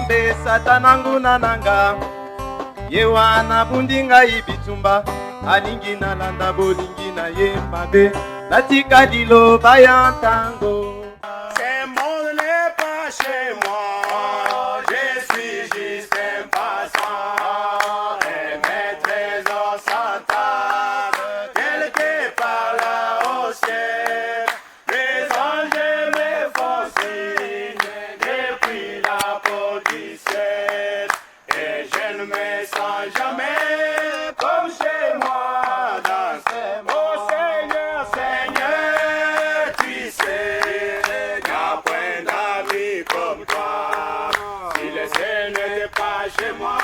nzambe satanangu nananga yewana bundinga ibitumba alingi nalanda bolingi na ye mabe natika liloba ya ntango. Ce monde n'est pas chez moi, je suis juste un passant et mes trésors s'entendent quelque part là au ciel. Les anges me font signe depuis la porte du ciel et je ne me sens jamais comme chez moi dans ce monde. Oh Seigneur, Seigneur, tu sais, il n'y a point d'amis comme toi. Si le ciel n'était pas chez moi,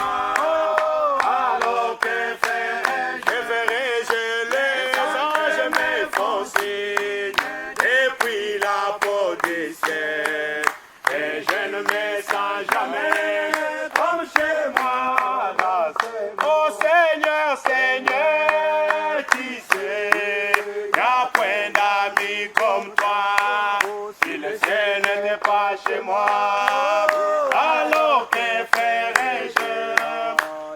alors que ferais-je? Que ferais-je? Les anges me font signe depuis la porte du ciel et je ne me sens jamais comme chez moi dans ce monde. Oh Seigneur, Seigneur, tu sais, il n'y a point d'amis comme toi. Si le ciel n'était pas chez moi, alors que ferais-je?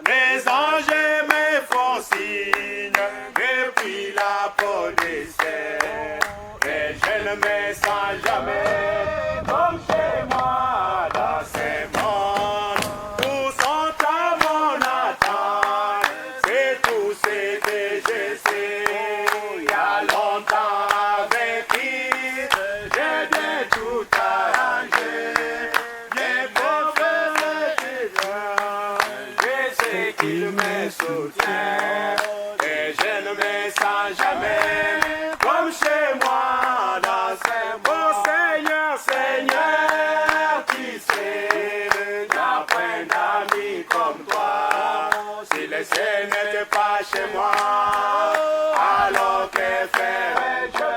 Les anges me font signe depuis la porte du ciel et je ne me sens jamais comme chez moi dans ce monde. Tous sont à mon attente, c'est tout ce que je sais. Il y a longtemps avec qui j'ai bien tout arrangé. J'ai confiance en Dieu, je sais qu'il me soutient et je ne me sens jamais comme chez moi dans ce monde. Oh Seigneur, Seigneur, tu sais, il n'y a point d'amis comme toi. Si le ciel n'était pas chez moi, alors que ferais-je?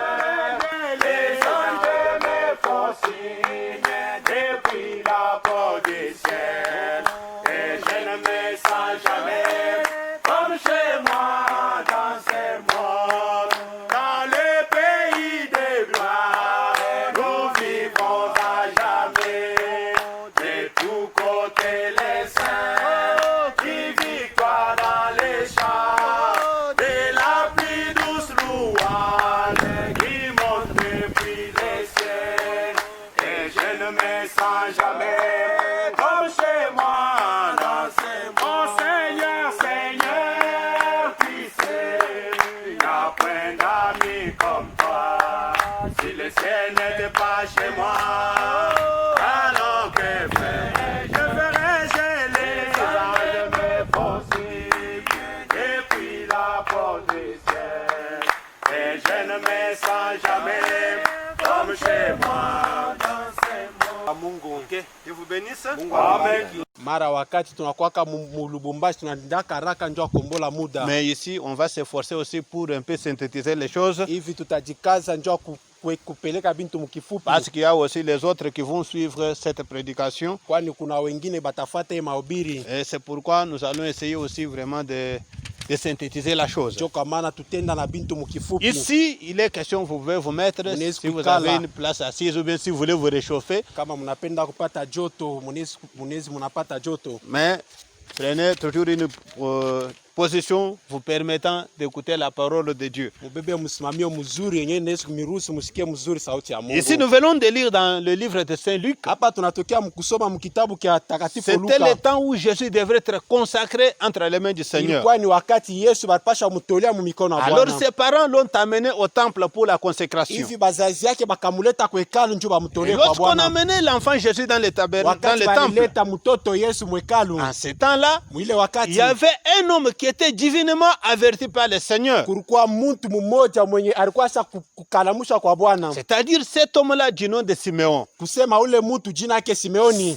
Les anges me font signe depuis la porte du ciel et je ne me sens jamais comme chez moi dans ce monde. Dans le pays de gloire, nous vivons à jamais. De tous côtés les saints qui victoire dans les champs, de la plus douce louange qui monte depuis les ciels. Et je ne me sens jamais comme chez moi dans ce monde. Oh Seigneur, Seigneur, tu sais, il n'y a point d'amis comme toi. Si le ciel n'était pas chez moi, alors que ferais-je? Que ferais-je? Les anges me font signe depuis la porte du ciel et je ne me sens jamais comme chez moi dans ce monde. Mungu Dieu vous bénisse. Amen. Mara wakati tunakuwaka mulubumbashi tunandaka haraka njoo kombola muda. Mais ici, on va s'efforcer aussi pour un peu synthétiser les choses. Hivi tutajikaza njoo kupeleka bintu mkifupi. Parce qu'il y a aussi les autres qui vont suivre cette prédication. Kwani kuna wengine batafuata hii mahubiri. Et c'est pourquoi nous allons essayer aussi vraiment de synthétiser la chose. Joka maana tutenda na bintu mkifupi. Ici, il est question, vous pouvez vous mettre si vous avez une place assise ou bien si vous voulez vous réchauffer. Kama mnapenda kupata joto, munezi munapata joto. Mais prenez toujours une position vous permettant d'écouter la parole de Dieu. Ici, nous venons de lire dans le livre de Saint Luc. C'était le temps où Jésus devrait être consacré entre les mains du Seigneur. Alors ses parents l'ont amené au temple pour la consécration. Et lorsqu'on amenait l'enfant Jésus dans le temple, en ce temps-là, il y avait un homme qui était divinement averti par le Seigneur. C'est-à-dire cet homme-là du nom de Siméon.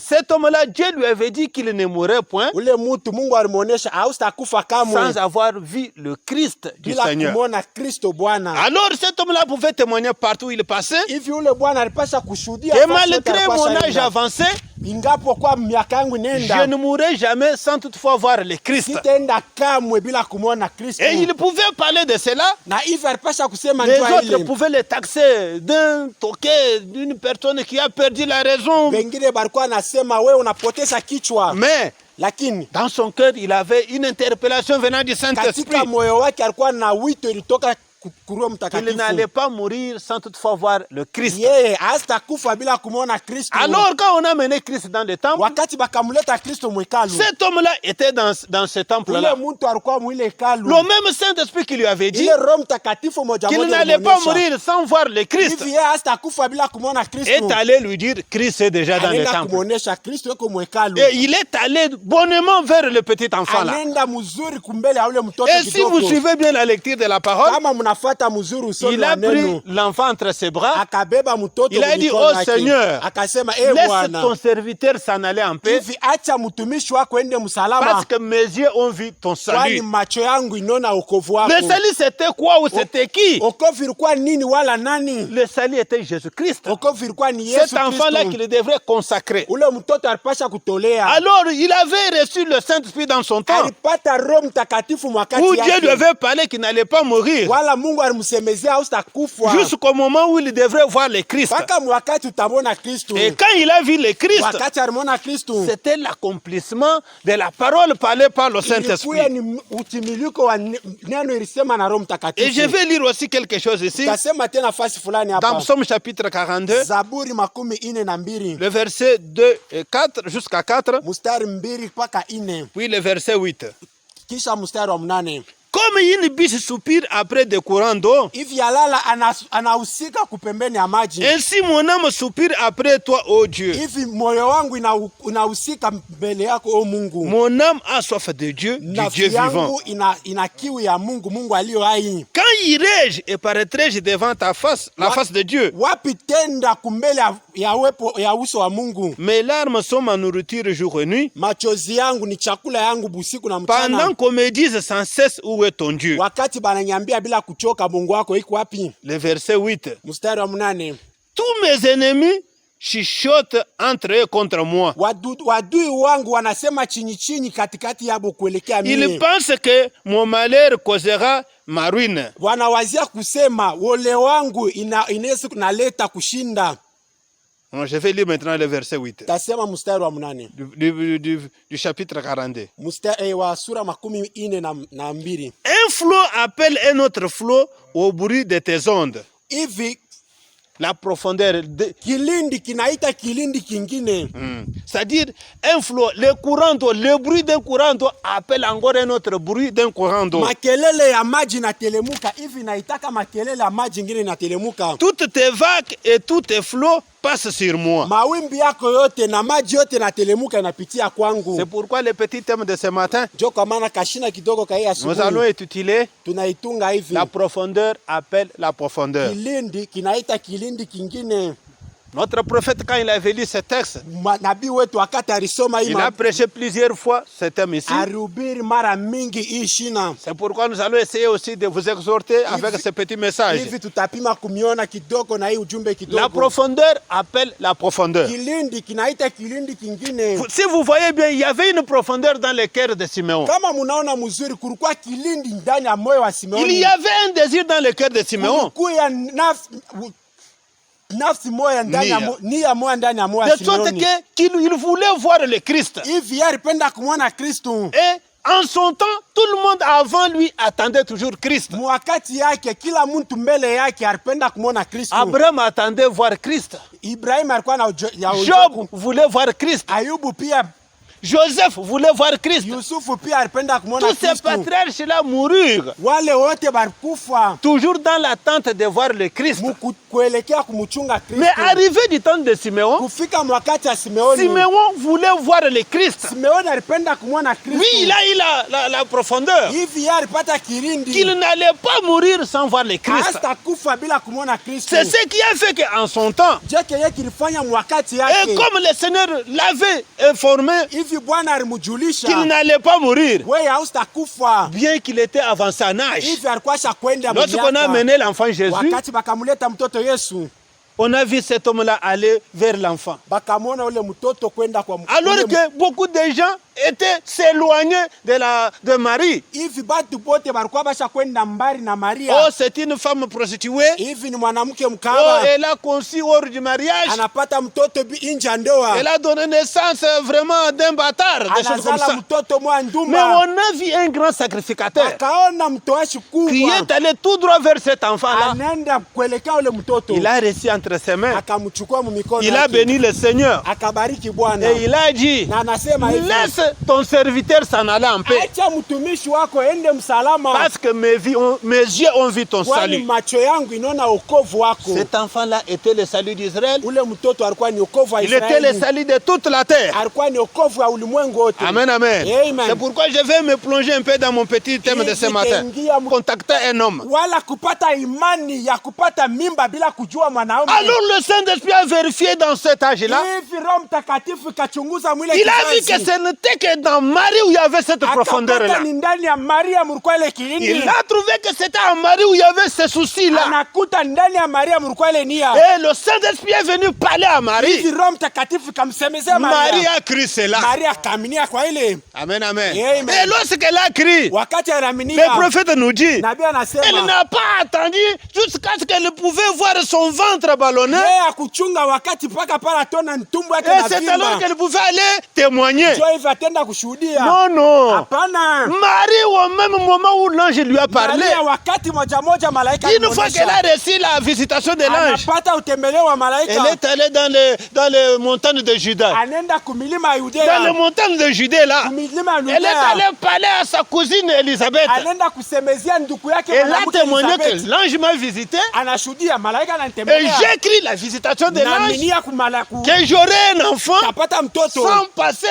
Cet homme-là, Dieu lui avait dit qu'il ne mourrait point sans avoir vu le Christ du Seigneur. Alors cet homme-là pouvait témoigner partout où il passait que malgré mon âge avancé, je ne mourrai jamais sans toutefois voir le Christ. Et il pouvait parler de cela. Les autres pouvaient les taxer d'un toqué, d'une personne qui a perdu la raison. Mais dans son cœur, il avait une interpellation venant du Saint-Esprit. Il n'allait pas mourir sans toutefois voir le Christ. Alors quand on a mené Christ dans le temple, cet homme-là était dans ce temple-là. Le même Saint-Esprit qui lui avait dit qu'il n'allait pas mourir sans voir le Christ est allé lui dire Christ est déjà dans le temple. Et il est allé bonnement vers le petit enfant-là. Et si vous suivez bien la lecture de la parole, il a pris l'enfant entre ses bras. Il a dit, oh Seigneur, laisse ton serviteur s'en aller en paix, parce que mes yeux ont vu ton salut. Le salut c'était quoi ou c'était qui? Le salut était Jésus-Christ. Cet enfant-là qu'il devrait consacrer. Alors il avait reçu le Saint-Esprit dans son temps, où Dieu lui avait parlé qu'il n'allait pas mourir, jusqu'au moment où il devrait voir le Christ. Et quand il a vu le Christ, c'était l'accomplissement de la parole parlée par le Saint-Esprit. Et je vais lire aussi quelque chose ici, dans Psaume chapitre 42, le verset 2 et 4 jusqu'à 4, puis le verset 8. Comme une biche soupire après des courants d'eau, ainsi mon âme soupire après toi, ô Dieu. Mon âme a soif de Dieu, du Dieu vivant. Quand irai-je et paraîtrai-je devant ta face, la face de Dieu? Mes larmes sont ma nourriture jour et nuit, pendant qu'on me dise sans cesse où est ton Dieu. Le verset 8. Tous mes ennemis chuchotent entre eux contre moi. Ils pensent que mon malheur causera ma ruine. Je vais lire maintenant le verset 8 du chapitre 42. Un flot appelle un autre flot au bruit de tes ondes. La profondeur de... C'est-à-dire un flot, le bruit d'un courant d'eau appelle encore un autre bruit d'un courant d'eau. Toutes tes vagues et tous tes flots passent sur moi. C'est pourquoi le petit thème de ce matin, nous allons étudier la profondeur appelle la profondeur. Notre prophète, quand il avait lu ce texte, il a prêché plusieurs fois ce thème ici. C'est pourquoi nous allons essayer aussi de vous exhorter avec ce petit message. La profondeur appelle la profondeur. Si vous voyez bien, il y avait une profondeur dans le cœur de Simeon. Il y avait un désir dans le cœur de Simeon. De sorte qu'il voulait voir le Christ. Et en son temps, tout le monde avant lui attendait toujours Christ. Abraham attendait voir Christ. Job voulait voir Christ. Joseph voulait voir Christ. Tous ces patriarches-là moururent, toujours dans l'attente de voir le Christ. Mais arrivé du temps de Simeon, Simeon voulait voir le Christ. Oui, il a eu la profondeur, qu'il n'allait pas mourir sans voir le Christ. C'est ce qui a fait qu'en son temps, et comme le Seigneur l'avait informé, qu'il n'allait pas mourir, bien qu'il était avancé en âge. Lorsqu'on a amené l'enfant Jésus on a vu cet homme-là aller vers l'enfant. bakamona ule mtoto kwenda kwa Alors que beaucoup de gens étaient s'éloignés de Marie. hivi batu bote barikuwa basha kwenda mbali na Maria. Oh, c'est une femme prostituée. Hivi ni mwanamke Oh, mkaba. elle a conçu hors du mariage. Anapata mtoto nje ya ndoa. Elle a donné naissance vraiment d'un bâtard, des choses comme Anazala ça. mtoto mwa Mais ndumba. on a vu un grand sacrificateur Akaona mtoashi qui kubwa. est allé tout droit vers cet enfant-là. Anaenda kuelekea ule mtoto. Il a reçu entre ses mains. Akamchukua mumikono. Il a béni le Seigneur. Akabariki Bwana. Et il a dit, Na anasema hivi. laisse ton serviteur s'en aller en paix. Acha mtumishi wako ende msalama. Parce que mes yeux ont vu ton Kwani salut. macho yangu inaona wokovu wako. Cet enfant-là était le salut d'Israël. Ule mtoto alikuwa ni wokovu wa Il était le Israeli. salut de toute la terre. Alikuwa ni wokovu wa ulimwengu wote. Amen, amen. Amen. C'est pourquoi je vais me plonger un peu dans mon petit thème de ce matin. Contacter un homme. Wala kupata imani ya kupata mimba bila kujua mwanaume. Alors le Saint-Esprit a vérifié dans cet âge-là. Hivi Roho Mtakatifu kachunguza mwile Il a vu kizazi. que ce n'était que dans Marie où il y avait cette profondeur-là. Akapata ni ndani ya Maria mlikuwa ile kilindi. Il a trouvé que c'était en Marie où il y avait ce souci-là. Anakuta ndani ya Maria mlikuwa ile nia. Et le Saint-Esprit est venu parler à Marie. Hivi Roho Mtakatifu kamsemezea Marie Maria. a cru cela. Maria akaminia kwa ile. Amen, amen. Amen. Et lorsqu'elle a crié, Wakati le anaminia. prophète nous dit, Nabii elle anasema n'a pas attendu jusqu'à ce qu'elle pouvait voir son ventre ballonné. yeye akuchunga wakati mpaka pale atona ntumbo yake Et na c'est vimba. alors qu'elle pouvait aller témoigner. Ndio hivi atenda kushuhudia. Non, non. Hapana. Marie, au même moment où l'ange lui a parlé, Maria wakati moja malaika une fois qu'elle a reçu la visitation de l'ange, anapata utembeleo wa malaika. elle est allée dans les montagnes de Juda. Anaenda kumilima Dans les Yudea. montagnes de Judée, là, Kumilima elle est Yudea. allée parler à sa cousine Elisabeth. Anaenda kusemezea ndugu yake Elle a mwanamke témoigné Elizabeth. que l'ange m'a visité Anashuhudia malaika et ananitembelea. j'ai écrit la visitation de l'ange Naaminia kumalaku. que j'aurai un enfant Tapata mtoto. sans passer,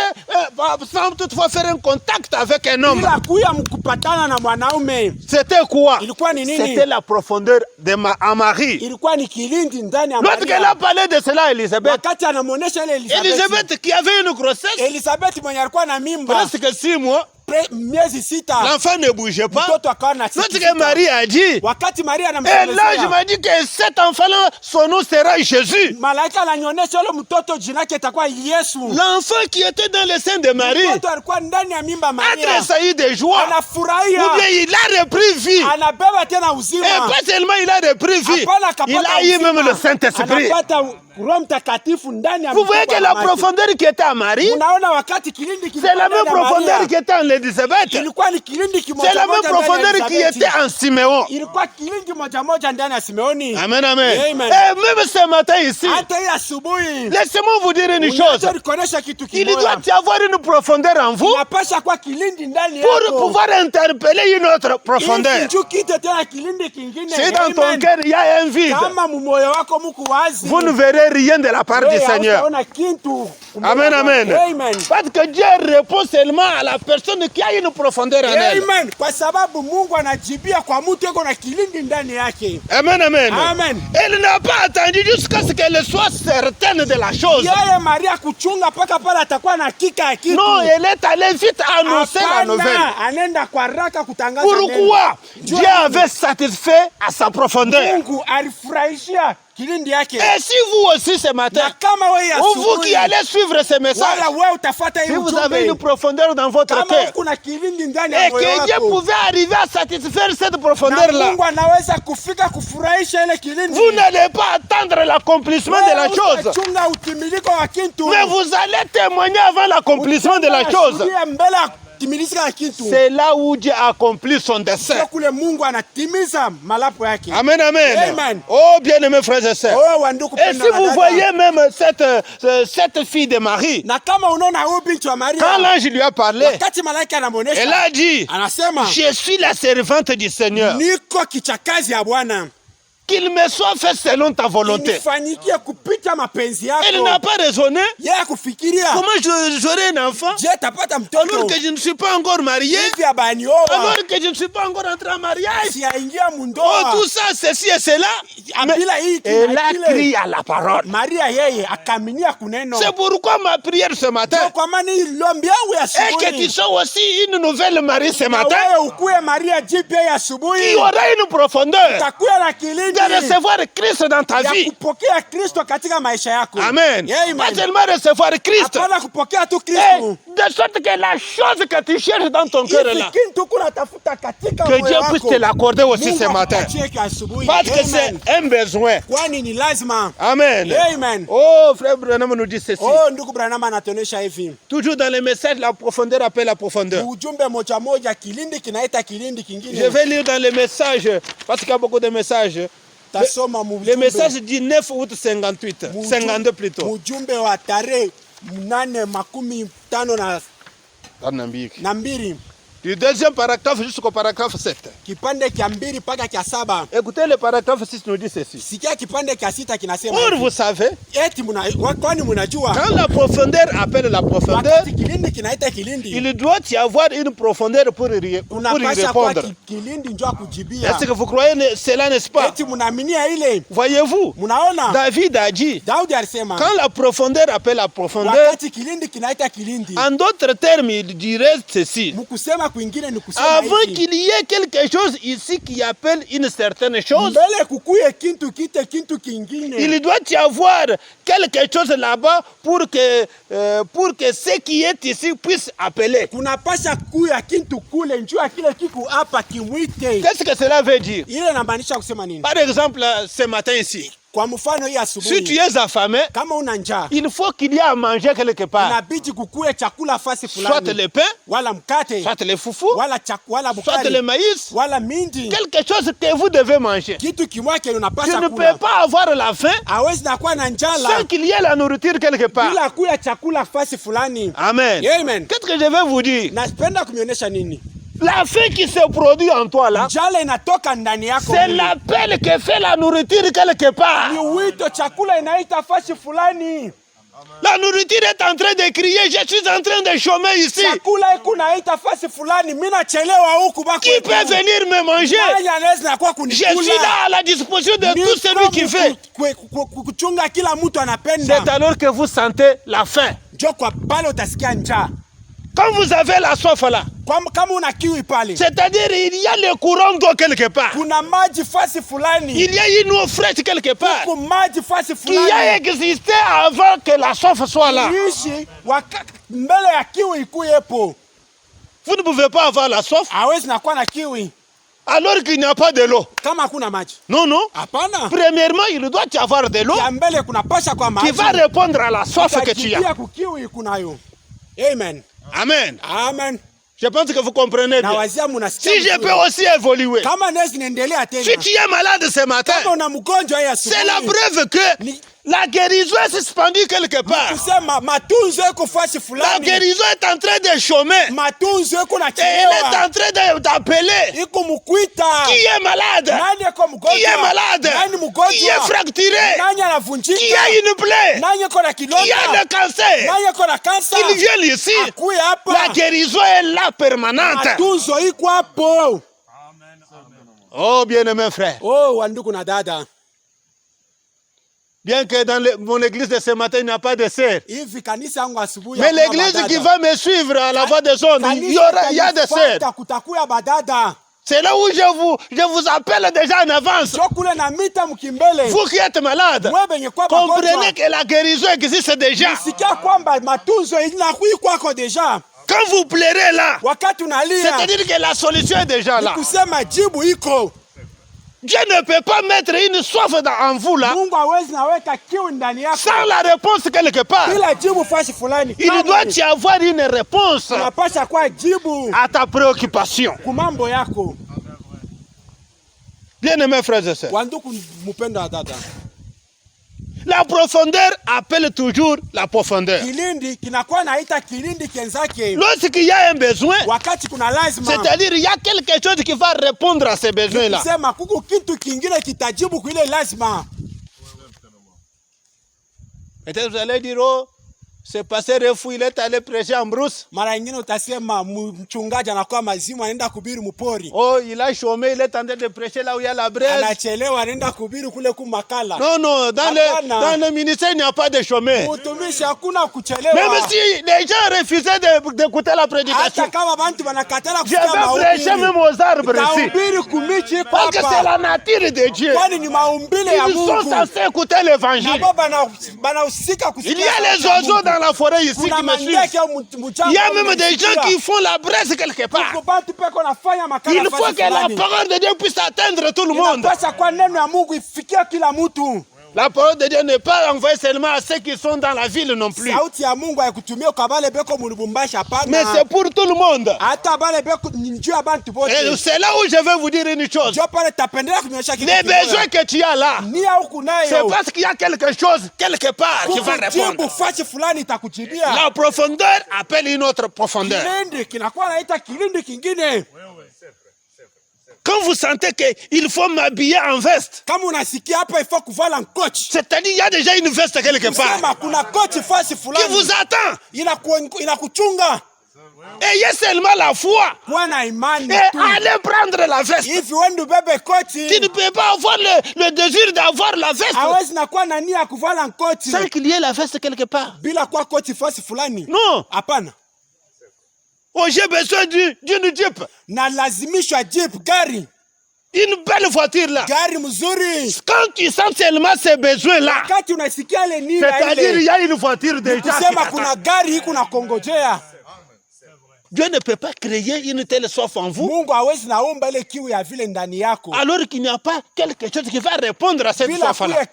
sans toutefois faire un contact avec un homme. Bila kuya mkupatana na mwanaume. C'était quoi? Ilikuwa ni nini? C'était la profondeur de à Marie. Ilikuwa ni kilindi ndani ya Lorsqu'elle Maria. a parlé de cela à Elisabeth, Wakati anamuonesha ile Elizabeth. Elisabeth qui avait une grossesse, Elizabeth mwenye alikuwa na mimba presque 6 mois, miezi 6. l'enfant ne bougeait pas. Mtoto akawa na siku Lorsque 6. Marie a dit, Wakati Maria et l'ange anamsemezea. m'a dit que cet enfant-là, son nom sera Jésus. Malaika ananionyesha yule mtoto jina yake itakuwa Yesu. L'enfant qui était dans le sein de Marie Mtoto alikuwa ndani ya mimba a Maria. tressailli de joie. Anafurahia. Ou bien il a repris vie. Anabeba tena Et uzima. pas seulement il a repris vie, Hapana, akapata il a eu uzima. même le Saint-Esprit. Anapata Roho Mtakatifu ndani ya Vous voyez que la profondeur qui était à Marie, Unaona wakati kilindi c'est la même profondeur qui était en Elisabeth. ilikuwa ni kilindi kimoja C'est la même moja ndani ya profondeur qui Elizabeth. était en Siméon. Ilikuwa kilindi moja ndani ya Simeoni. Amen, amen. Amen. Et même ce matin ici, Hata hii asubuhi laissez-moi vous dire une chose. unaweza kuonesha kitu Il kimoja. doit y avoir une profondeur en vous Inapasha kwa kilindi ndani pour yako. pouvoir interpeller une autre profondeur. Ili njoo kite tena kilindi kingine. Si dans ton Amen. cœur il y a un vide, Kama mumoyo wako muku wazi. vous ne verrez rien de la part du wewe Seigneur. hautaona kitu. Amen, amen. Amen. Parce que Dieu répond seulement à la personne qui a une profondeur en elle. Amen. Kwa sababu Mungu anajibia kwa mtu yuko na kilindi ndani yake. Amen, amen. Amen. Elle n'a pas attendu jusqu'à ce qu'elle soit certaine de la chose. Yeye Maria kuchunga paka pale atakuwa na hakika ya kitu. Non, elle est allée vite annoncer la Hapana, nouvelle. anaenda kwa haraka kutangaza neno. Pourquoi? Dieu avait satisfait à sa profondeur. Mungu alifurahishia kilindi yake. Et si vous aussi ce matin, Na kama wewe ou vous qui allez suivre ce message, wala wewe utafuata si hii vous avez une ujumbe. profondeur dans votre Kama cœur, kuna kilindi ndani ya et moyo que Dieu wako. pouvait arriver à satisfaire cette Na profondeur-là, Mungu anaweza kufika kufurahisha ile kilindi. vous n'allez pas attendre l'accomplissement de la chose, Utachunga utimiliko wa kitu. mais vous allez témoigner avant l'accomplissement de la chose. Utashuhudia mbele ya kutimilika ya kitu. C'est là où Dieu accomplit son dessein. Sio kule Mungu anatimiza malapo yake. Amen, amen. Amen. Oh, bien-aimés frères et sœurs. Oh, wandugu Et pendwa si na vous dada. voyez même cette fille de Marie, Na kama unaona huyu binti wa Maria. quand l'ange lui a parlé, Wakati malaika anamuonesha. elle a dit, Anasema je suis la servante du Seigneur. niko kichakazi ya Bwana. Qu'il me soit fait selon ta volonté. Nifanyikie kupita mapenzi yako. Elle n'a pas raisonné. Yeye kufikiria. Comment j'aurai un enfant Je tapata alors mtoto. que je ne suis pas encore marié, Hivi abanioa. alors que je ne suis pas encore entré en mariage. Siaingia Oh, mundoa. tout ça, ceci et cela. Bila hiki Elle na a kile. crié à la parole. Maria yeye akaminia kuneno. C'est pourquoi ma prière ce matin Kwa maana hii lombi yangu ya est que tu asubuhi. sois aussi une nouvelle Marie ce Na matin wewe ukuwe Maria jipya ya qui asubuhi. aura une profondeur Utakuwa na kilindi de recevoir Christ dans ta vie. Ya kupokea Kristo katika maisha yako. Amen. Pas seulement recevoir Christ. Hapana kupokea tu Kristo. De sorte que la chose que tu cherches dans ton cœur est là. Que Dieu puisse te l'accorder aussi ce matin. Parce que c'est un besoin. Kwani ni lazima. Amen. Amen. Oh, frère Branham nous dit ceci. Oh, ndugu Branham anatuonyesha hivi. Toujours dans les messages, la profondeur appelle la profondeur. Ujumbe moja moja, kilindi kinaita kilindi kingine. Je vais lire dans les messages, parce qu'il y a beaucoup de messages. Le message du 9 août 58, 52 plutôt. Ujumbe wa tarehe 8:52 na mbili. Du deuxième paragraphe jusqu'au paragraphe 7. Kipande kia 2 mpaka kia 7. Écoutez, le paragraphe 6 nous dit ceci. Sikia kipande kia 6 kinasema. Or vous savez, kwani mnajua, quand la profondeur appelle la profondeur, wakati kilindi kinaita kilindi, il doit y avoir une profondeur pour y répondre. Kilindi njoo kujibia. Est-ce que vous croyez cela, n'est-ce pas? Mnaaminia ile? Voyez-vous, mnaona David a dit, Daudi alisema, quand la profondeur appelle la profondeur, wakati kilindi kinaita kilindi, en d'autres termes, il dirait ceci. Mkusema kwingine ni kusema avant qu'il y ait quelque chose ici qui appelle une certaine chose, mbele kukuye kintu kite kintu kingine, il doit y avoir quelque chose là-bas pour que ce qui est ici puisse appeler. Kunapasha kuya kintu kule njoo kile kiku hapa kimwite. Qu'est-ce que cela veut dire? Ile inamaanisha kusema nini? Par exemple, ce matin ici, kwa mfano hii asubuhi, si tu es affamé, kama una njaa, il faut qu'il y ait à manger quelque part. Inabidi kukuye chakula fasi fulani. Soit le pain, wala mkate, soit le foufou, wala bukari, soit le maïs, wala mindi. Quelque chose que vous devez manger. Kitu kimwake unapasha kula. Tu ne peux pas avoir la faim hawezi na kuwa na njala sans qu'il y ait la nourriture quelque part. Bila kuya chakula fasi fulani. Amen. Amen. Qu'est-ce que je vais vous dire? Napenda kumionyesha nini? La faim qui se produit en toi là, njala inatoka ndani yako. C'est l'appel que fait la nourriture quelque part. Ni wito chakula inaita fasi fulani. La nourriture est en train de crier, je suis en train de chômer ici. Chakula iko naita fasi fulani, mimi nachelewa huku bako. Qui peut venir me manger? Je suis là à la disposition de tout celui qui veut. Kuchunga kila mtu anapenda. C'est alors que vous sentez la faim. Njoo kwa pale utasikia njaa. Quand vous avez la soif là, kama una kiu pale, c'est-à-dire il y a le courant d'eau quelque part. Kuna maji fasi fulani. Il y a une eau fraîche quelque part. Kuna maji fasi fulani. Qui a existé avant que la soif soit là. Mbele ya kiu ikuyepo. Vous ne pouvez pas avoir la soif. Hawezi na kuwa na kiu alors qu'il n'y a pas de l'eau. Kama kuna maji. Non, non. Hapana. Premièrement, il doit y avoir de l'eau qui va répondre à la soif que tu as. Amen. Amen. Amen. Je pense que vous comprenez bien. Si je peux aussi évoluer. Si tu es malade ce matin, c'est la preuve que la guérison est suspendue quelque part. La guérison est en train de chômer. Et elle est en train d'appeler. Qui est malade? Qui est malade? Qui est fracturé? Qui a une plaie? Qui a le cancer? Il vient ici. La guérison est là permanente. Oh bien-aimé frère. Bien que dans mon église de ce matin, il n'y a pas de sœurs. Mais l'église qui va me suivre à la voie des ondes, il y a des sœurs. C'est là où je vous appelle déjà en avance. Vous qui êtes malade, comprenez que la guérison existe déjà. Quand vous pleurez là, c'est-à-dire que la solution est déjà là. Dieu ne peut pas mettre une soif en vous là sans la réponse quelque part. Il doit y avoir une réponse à ta préoccupation. Bien-aimés frères et sœurs, la profondeur appelle toujours la profondeur. Lorsqu'il y a un besoin, c'est-à-dire il y a quelque chose qui va répondre à ces besoins-là. Peut-être vous allez dire, oh, Ce pasteur est fou, il est allé prêcher en brousse. Mara nyingine utasema mchungaji anakuwa mazimu anaenda kuhubiri mpori. Oh, il a chômé, il est en train de prêcher là où il y a la braise. Anachelewa anaenda kuhubiri kule kumakala. Non, dans le ministère, il n'y a pas de chômé. Utumishi hakuna kuchelewa. Même si les gens refusaient d'écouter la prédication, hata kama bantu banakatala je vais prêcher même aux arbres ici. kuhubiri kumichi Parce que c'est la nature de Dieu. kwani ni maumbile ya Ils sont Mungu. censés écouter l'évangile. Banahusika kusikia. Il y a les oiseaux dans la forêt ici qui me suivent. Il y a même des gens qui font la braise quelque part. Il faut que la parole de Dieu puisse atteindre tout le monde. La parole de Dieu n'est pas envoyée seulement à ceux qui sont dans la ville non plus. Mais c'est pour tout le monde. Et c'est là où je vais vous dire une chose. Les besoins que tu as là, c'est parce qu'il y a quelque chose, quelque part, qui va répondre. La profondeur appelle une autre profondeur. Quand vous sentez qu'il faut m'habiller en veste, c'est-à-dire qu'il y a déjà une veste quelque part qui vous attend. Ayez seulement la foi et allez prendre la veste. Tu ne peux pas avoir le désir d'avoir la veste sans qu'il y ait la veste quelque part. Non. Oh, j'ai besoin d'une Jeep. Une belle voiture là. Quand tu sens seulement ces besoins-là, c'est-à-dire il y a une voiture déjà. Dieu ne peut pas créer une telle soif en vous alors qu'il n'y a pas quelque chose qui va répondre à cette soif-là.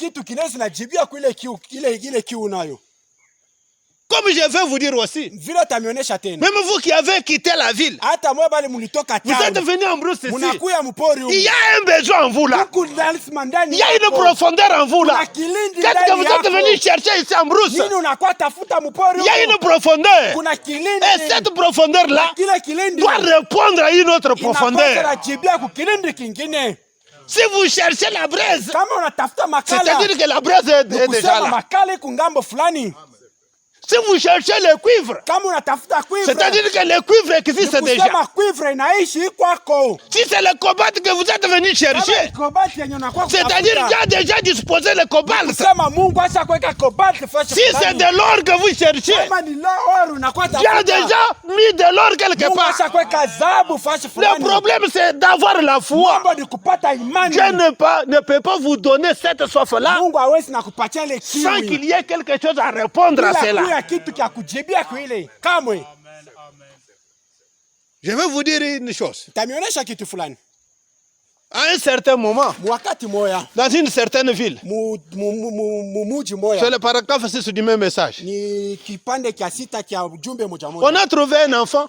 Comme je vais vous dire aussi, même vous qui avez quitté la ville, vous êtes venus en brousse ici. Il y a un besoin en vous là. Il y a une profondeur en vous là. Qu'est-ce que vous êtes venus chercher ici en brousse? Il y a une profondeur. Et cette profondeur là doit répondre à une autre profondeur. Si vous cherchez la braise, c'est-à-dire que la braise est déjà là. Si vous cherchez le cuivre, c'est-à-dire que le cuivre existe déjà. Si c'est le cobalt que vous êtes venu chercher, c'est-à-dire qu'il a déjà disposé le cobalt. Si c'est de l'or que vous cherchez, il a déjà mis de l'or quelque part. Le problème c'est d'avoir la foi. Dieu ne peut pas vous donner cette soif-là sans qu'il y ait quelque chose à répondre à cela. Je vais vous dire une chose. À un certain moment, dans une certaine ville, c'est le paragraphe 6 du même message. On a trouvé un enfant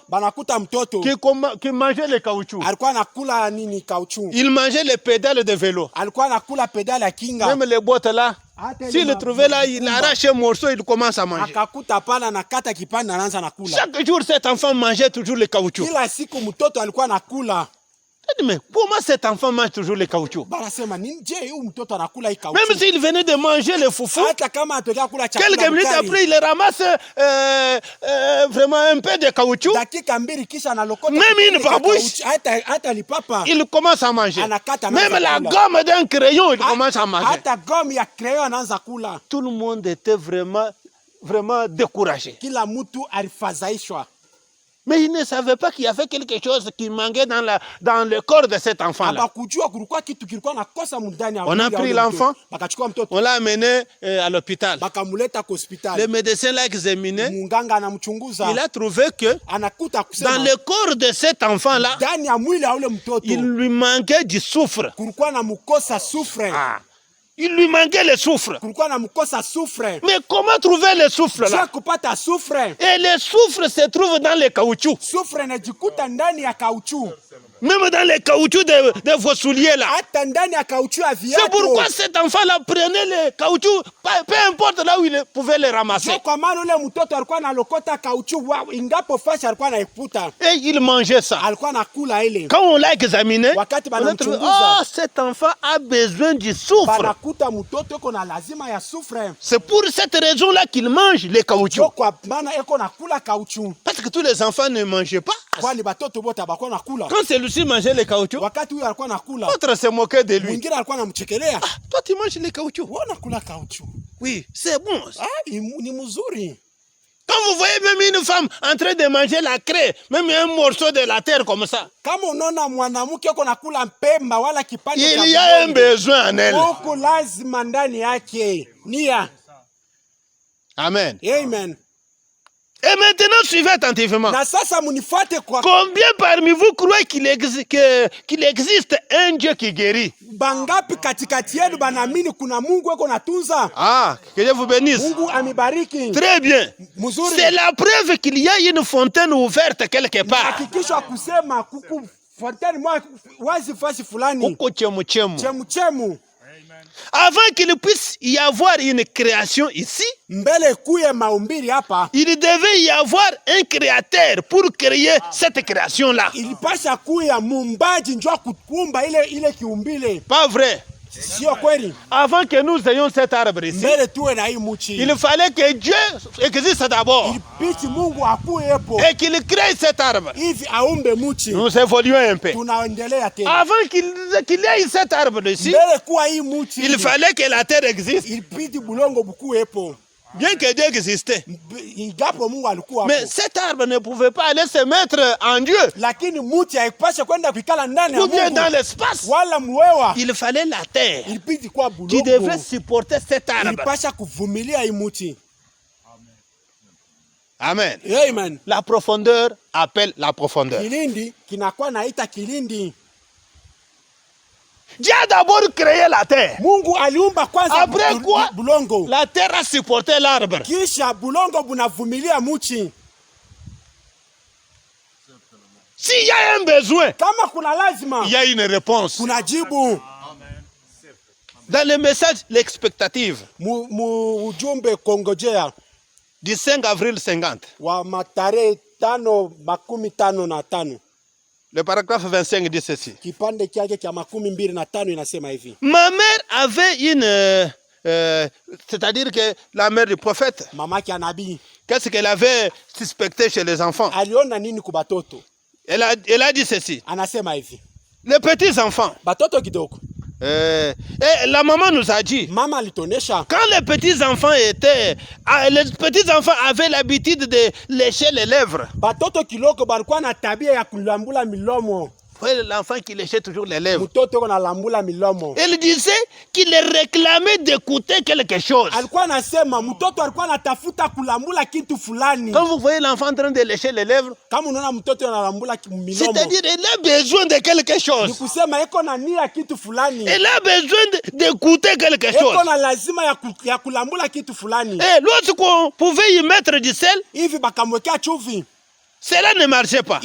qui mangeait le caoutchouc. Il mangeait les pédales de vélo. Même les boîtes là. S'il le trouvait là, il arrache un morceau et il commence à manger. Chaque jour, cet enfant mangeait toujours le caoutchouc. Mais comment cet enfant mange toujours le caoutchouc? Même s'il venait de manger le foufou, quelques minutes après, il ramasse vraiment un peu de caoutchouc, même une babouche, il commence à manger. Même la gomme d'un crayon, il commence à manger. Tout le monde était vraiment découragé. Mais il ne savait pas qu'il y avait quelque chose qui manquait dans le corps de cet enfant-là. On a pris l'enfant, on l'a amené à l'hôpital. Le médecin l'a examiné, il a trouvé que dans le corps de cet enfant-là, il lui manquait du soufre. Il lui manquait le soufre. Mais comment trouver le soufre là? Et le soufre se trouve dans le caoutchouc. Même dans les caoutchoucs de vos souliers là. C'est pourquoi cet enfant là prenait le caoutchouc, peu importe là où il pouvait le ramasser. Et il mangeait ça. Quand on l'a examiné, on a trouvé, oh, cet enfant a besoin du soufre. unakuta mtoto eko na lazima ya soufre. C'est pour cette raison-là qu'il mange les caoutchoucs. Kwa maana eko na kula caoutchouc. Parce que tous les enfants ne mangeaient pas. Kwani batoto bote bakwa na kula. Quand celui-ci mangeait les caoutchoucs, wakati huyo alikuwa nakula, l'autre se moquait de lui. Mwingine alikuwa anamchekelea. Toi tu manges les caoutchoucs. Wewe unakula caoutchouc. Oui, c'est bon. Ni mzuri. Quand vous voyez même une femme en train de manger la craie, même un morceau de la terre comme ça, kama unaona mwanamke yuko nakula mpemba wala kipande cha, il y a un besoin en elle. Uko lazima ndani yake. Nia. Amen. Amen. Et maintenant, suivez attentivement. Na sasa munifuate kwa. Combien parmi vous croient qu'il existe un Dieu qui guérit? Bangapi katikati yenu banaamini kuna Mungu yuko natunza? Que Dieu vous bénisse. Mungu amibariki. Très bien. Mzuri. C'est la preuve qu'il y a une fontaine ouverte quelque part. Hakikisha kusema kuku fontaine wazi fasi fulani. Kuko chemuchemu. Chemuchemu. Avant qu'il puisse y avoir une création ici, il devait y avoir un créateur pour créer cette création-là. Pas vrai? Avant que nous ayons cet arbre ici, il fallait que Dieu existe d'abord et qu'il crée cet arbre. Nous évoluons un peu. Avant qu'il y ait cet arbre ici, il fallait que la terre existe. Bien que Dieu existait. Mais cet arbre ne pouvait pas aller se mettre en Dieu. Ou bien dans l'espace. Il fallait la terre qui devait supporter cet arbre. Amen. Amen. La profondeur appelle la profondeur. Dieu a d'abord créé la terre. Après quoi, la terre a supporté l'arbre. S'il y a un besoin, il y a une réponse. Dans le message, l'expectative du 5 avril 50, le paragraphe 25 dit ceci. Ma mère avait une... c'est-à-dire que la mère du prophète, qu'est-ce qu'elle avait suspecté chez les enfants? Elle a dit ceci. Les petits enfants. Et la maman nous a dit, quand les petits enfants avaient l'habitude de lécher les lèvres. L'enfant qui léchait toujours les lèvres. Elle disait qu'il réclamait d'écouter quelque chose. Quand vous voyez l'enfant en train de lécher les lèvres, c'est-à-dire qu'il a besoin de quelque chose. Il a besoin d'écouter quelque chose. Et lorsqu'on pouvait y mettre du sel, cela ne marchait pas.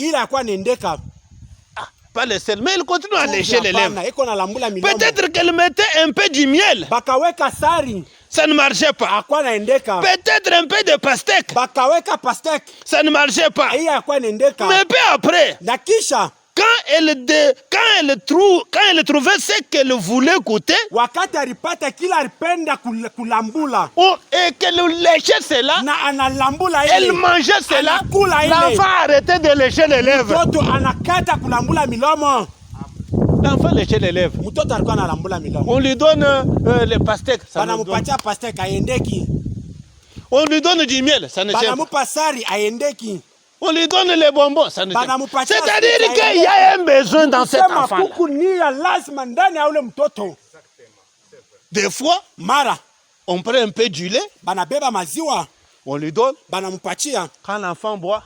Pas le sel, mais il continue à lécher les lèvres. Peut-être qu'elle mettait un peu du miel. Ça ne marchait pas. Peut-être un peu de pastèque. Ça ne marchait pas. Mais peu après, quand elle trouvait ce qu'elle voulait goûter, et qu'elle léchait cela, elle mangeait cela, l'enfant arrêtait de lécher les lèvres. L'enfant léchait les lèvres. On lui donne les pastèques. On lui donne du miel, ça ne tient pas. On lui donne les bonbons, ça ne tient pas. C'est-à-dire qu'il y a un besoin dans cet enfant-là. Des fois, on prend un peu du lait, on lui donne. Quand l'enfant boit,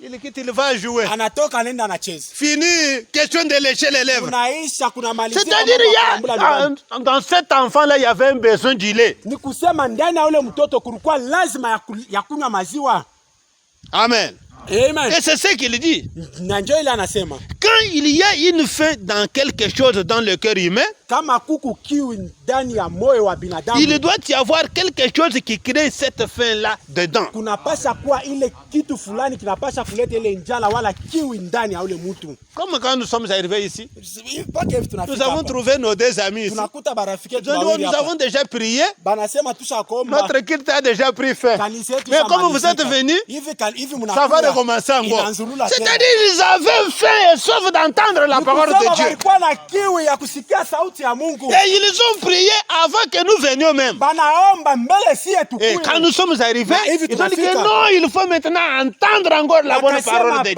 il quitte, il va jouer. Fini, question de lécher les lèvres. C'est-à-dire, dans cet enfant-là, il y avait un besoin du lait. Amen. Amen. Et c'est ce qu'il dit. Quand il y a une faim dans quelque chose dans le cœur humain, Kama kuku kiu ndani ya moyo wa binadamu. Il doit y avoir quelque chose qui crée cette faim-là dedans. Kunapasha kuwa ile kitu fulani kinapasha kuleta ile njala wala kiu ndani ya ule mtu. Comme quand nous sommes arrivés ici, nous avons trouvé nos deux amis ici. Nous avons déjà prié. Notre culte a déjà pris fin. Mais comme vous êtes venus, ça va recommencer encore. C'est-à-dire qu'ils avaient faim et soif d'entendre la parole de Dieu. Et ils ont prié avant que nous venions même. Et quand nous sommes arrivés, ils ont dit que non, il faut maintenant entendre encore la bonne parole de Dieu.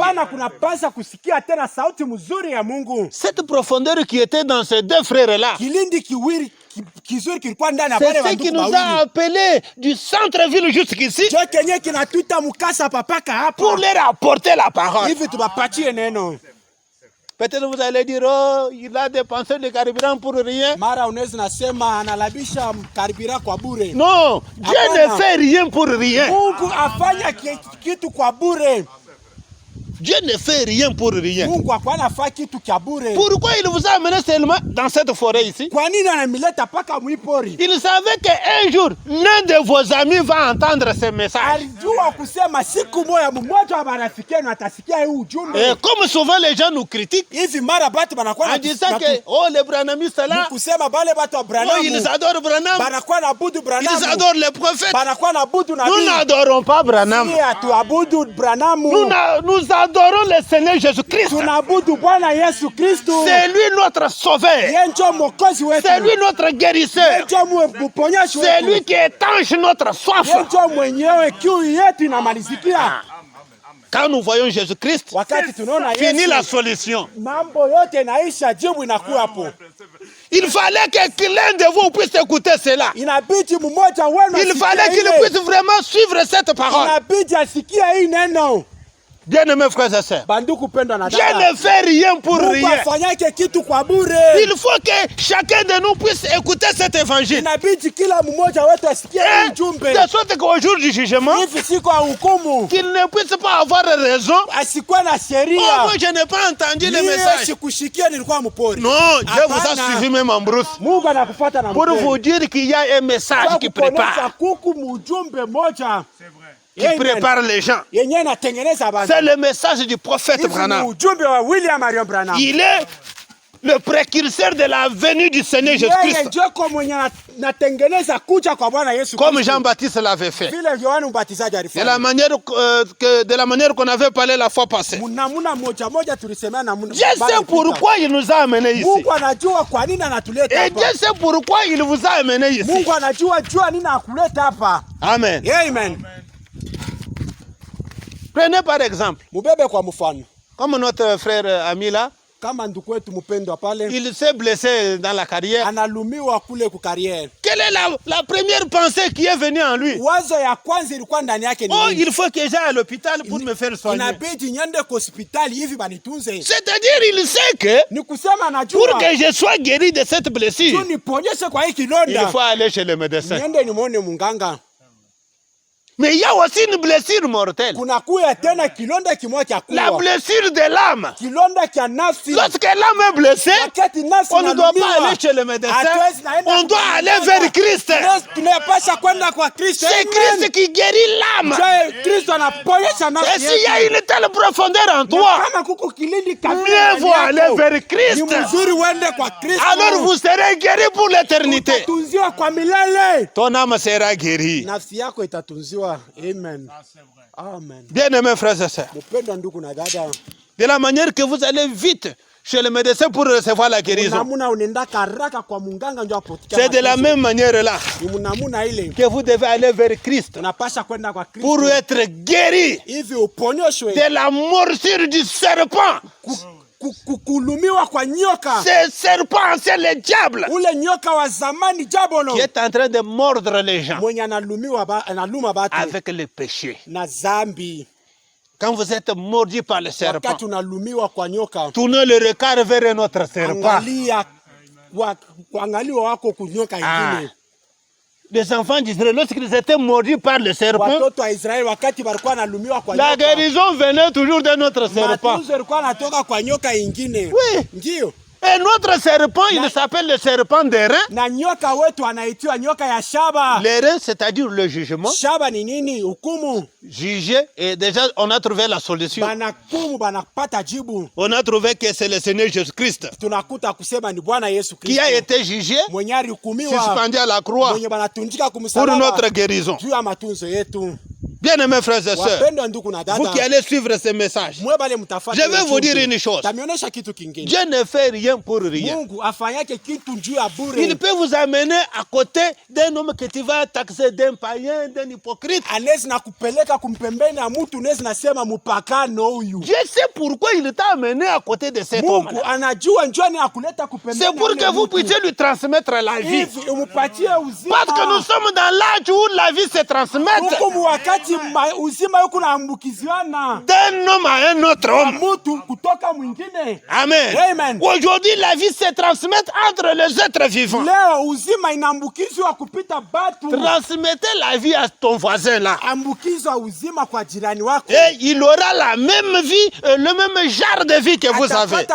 Cette profondeur qui était dans ces deux frères-là, c'est ce qui nous a appelés du centre-ville jusqu'ici pour leur apporter la parole. Peut-être vous allez dire, oh, il a dépensé le carburant pour rien. Non, Dieu ne fait rien pour rien. Dieu ne fait rien pour rien. Pourquoi il vous a amené seulement dans cette forêt ici? Il savait qu'un jour, l'un de vos amis va entendre ce message. Et comme souvent les gens nous critiquent, en disant que oh, les branhamistes là, oh, ils adorent Branham, ils adorent les prophètes. Nous n'adorons pas Branham. Nous adorons le Seigneur Jésus-Christ. C'est lui notre sauveur. C'est lui notre guérisseur. C'est lui qui étanche notre soif. Quand nous voyons Jésus-Christ, fini la solution. Il fallait que l'un de vous puisse écouter cela. Il fallait qu'il puisse vraiment suivre cette parole. Bien-aimés frères et sœurs, Dieu ne fait rien pour rien. Il faut que chacun de nous puisse écouter cet évangile. De sorte qu'au jour du jugement, qu'il ne puisse pas avoir raison. Oh, moi je n'ai pas entendu le message. Non, Dieu vous a suivi même en brousse. Pour vous dire qu'il y a un message qui prépare. Qui prépare les gens. C'est le message du prophète Branham. Il est le précurseur de la venue du Seigneur Jésus-Christ. Comme Jean-Baptiste l'avait fait. De la manière qu'on avait parlé la fois passée. Dieu sait pourquoi il nous a amenés ici. Et Dieu sait pourquoi il vous a amenés ici. Amen. Amen. Prenez par exemple, comme notre frère ami là, il s'est blessé dans la carrière. Quelle est la première pensée qui est venue en lui? Oh, il faut que j'aille à l'hôpital pour me faire soigner. C'est-à-dire, il sait que pour que je sois guéri de cette blessure, il faut aller chez le médecin. Mais il y a aussi une blessure mortelle. La blessure de l'âme. Lorsque l'âme est blessée, on ne doit pas aller chez le médecin. On doit aller vers Christ. C'est Christ qui guérit l'âme. Et s'il y a une telle profondeur en toi, mieux vaut aller vers Christ. Alors vous serez guéri pour l'éternité. Ton âme sera guérie. Amen. Amen. Bien-aimés frères et sœurs, de la manière que vous allez vite chez le médecin pour recevoir la guérison, c'est de la même manière là que vous devez aller vers Christ pour être guéri de la morsure du serpent. Ce serpent, c'est le diable qui est en train de mordre les gens avec le péché. Quand vous êtes mordu par le serpent, tournez le regard vers un autre serpent. Les enfants d'Israël, lorsqu'ils étaient mordus par le serpent, la guérison venait toujours d'un autre serpent. Oui. Et notre serpent, il s'appelle le serpent d'airain. Na nyoka wetu anaitwa nyoka ya shaba. L'airain, c'est-à-dire le jugement. Shaba ni nini? Hukumu. Juger, et déjà on a trouvé la solution. Banakumu banapata jibu. On a trouvé que c'est le Seigneur Jésus-Christ Tunakuta kusema ni Bwana Yesu Kristo. Qui a été jugé, suspendu à la croix pour notre guérison. Bien-aimés frères et sœurs, vous qui allez suivre ce message, je vais vous dire une chose. Dieu ne fait rien pour rien. Il peut vous amener à côté d'un homme que tu vas taxer d'un païen, d'un hypocrite. Je sais pourquoi il t'a amené à côté de cet homme. C'est pour que vous puissiez lui transmettre la vie. Parce que nous sommes dans l'âge où la vie se transmet d'un homme à un autre homme. Amen. Amen. Aujourd'hui, la vie se transmet entre les êtres vivants. Transmettez la vie à ton voisin là. Et il aura la même vie, le même genre de vie que vous avez.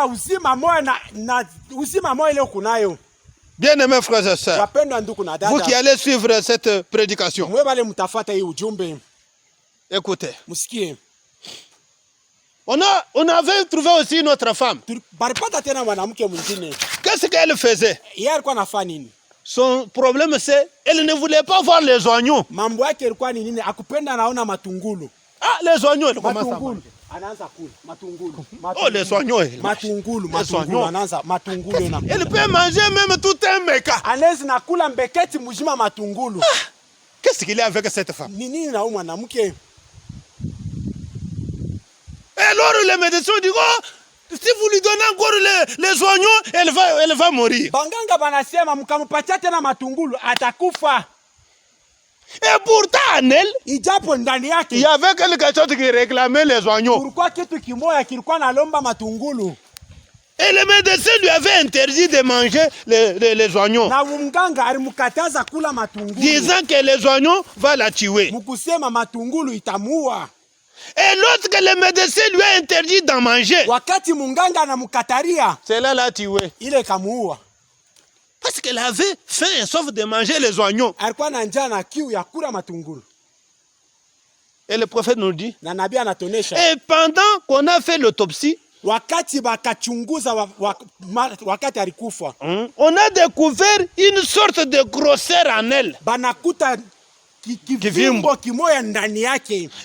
Bien-aimés frères et sœurs, vous qui allez suivre cette prédication, écoutez. On avait trouvé aussi une autre femme. Qu'est-ce qu'elle faisait? Son problème c'est elle ne voulait pas voir les oignons. Ah, les oignons, elle commence à manger. Oh, les oignons. Elle peut manger même tout un méca. Qu'est-ce qu'il y a avec cette femme? Et alors les médecins disent, oh, si vous lui donnez encore les oignons, elle va mourir. Et pourtant, en elle, il y avait quelque chose qui réclamait les oignons. Et le médecin lui avait interdit de manger les oignons, disant que les oignons vont la tuer. Et lorsque le médecin lui a interdit d'en manger, cela l'a tué. Parce qu'elle avait faim et soif de manger les oignons. Et le prophète nous dit, et pendant qu'on a fait l'autopsie, on a découvert une sorte de grosseur en elle.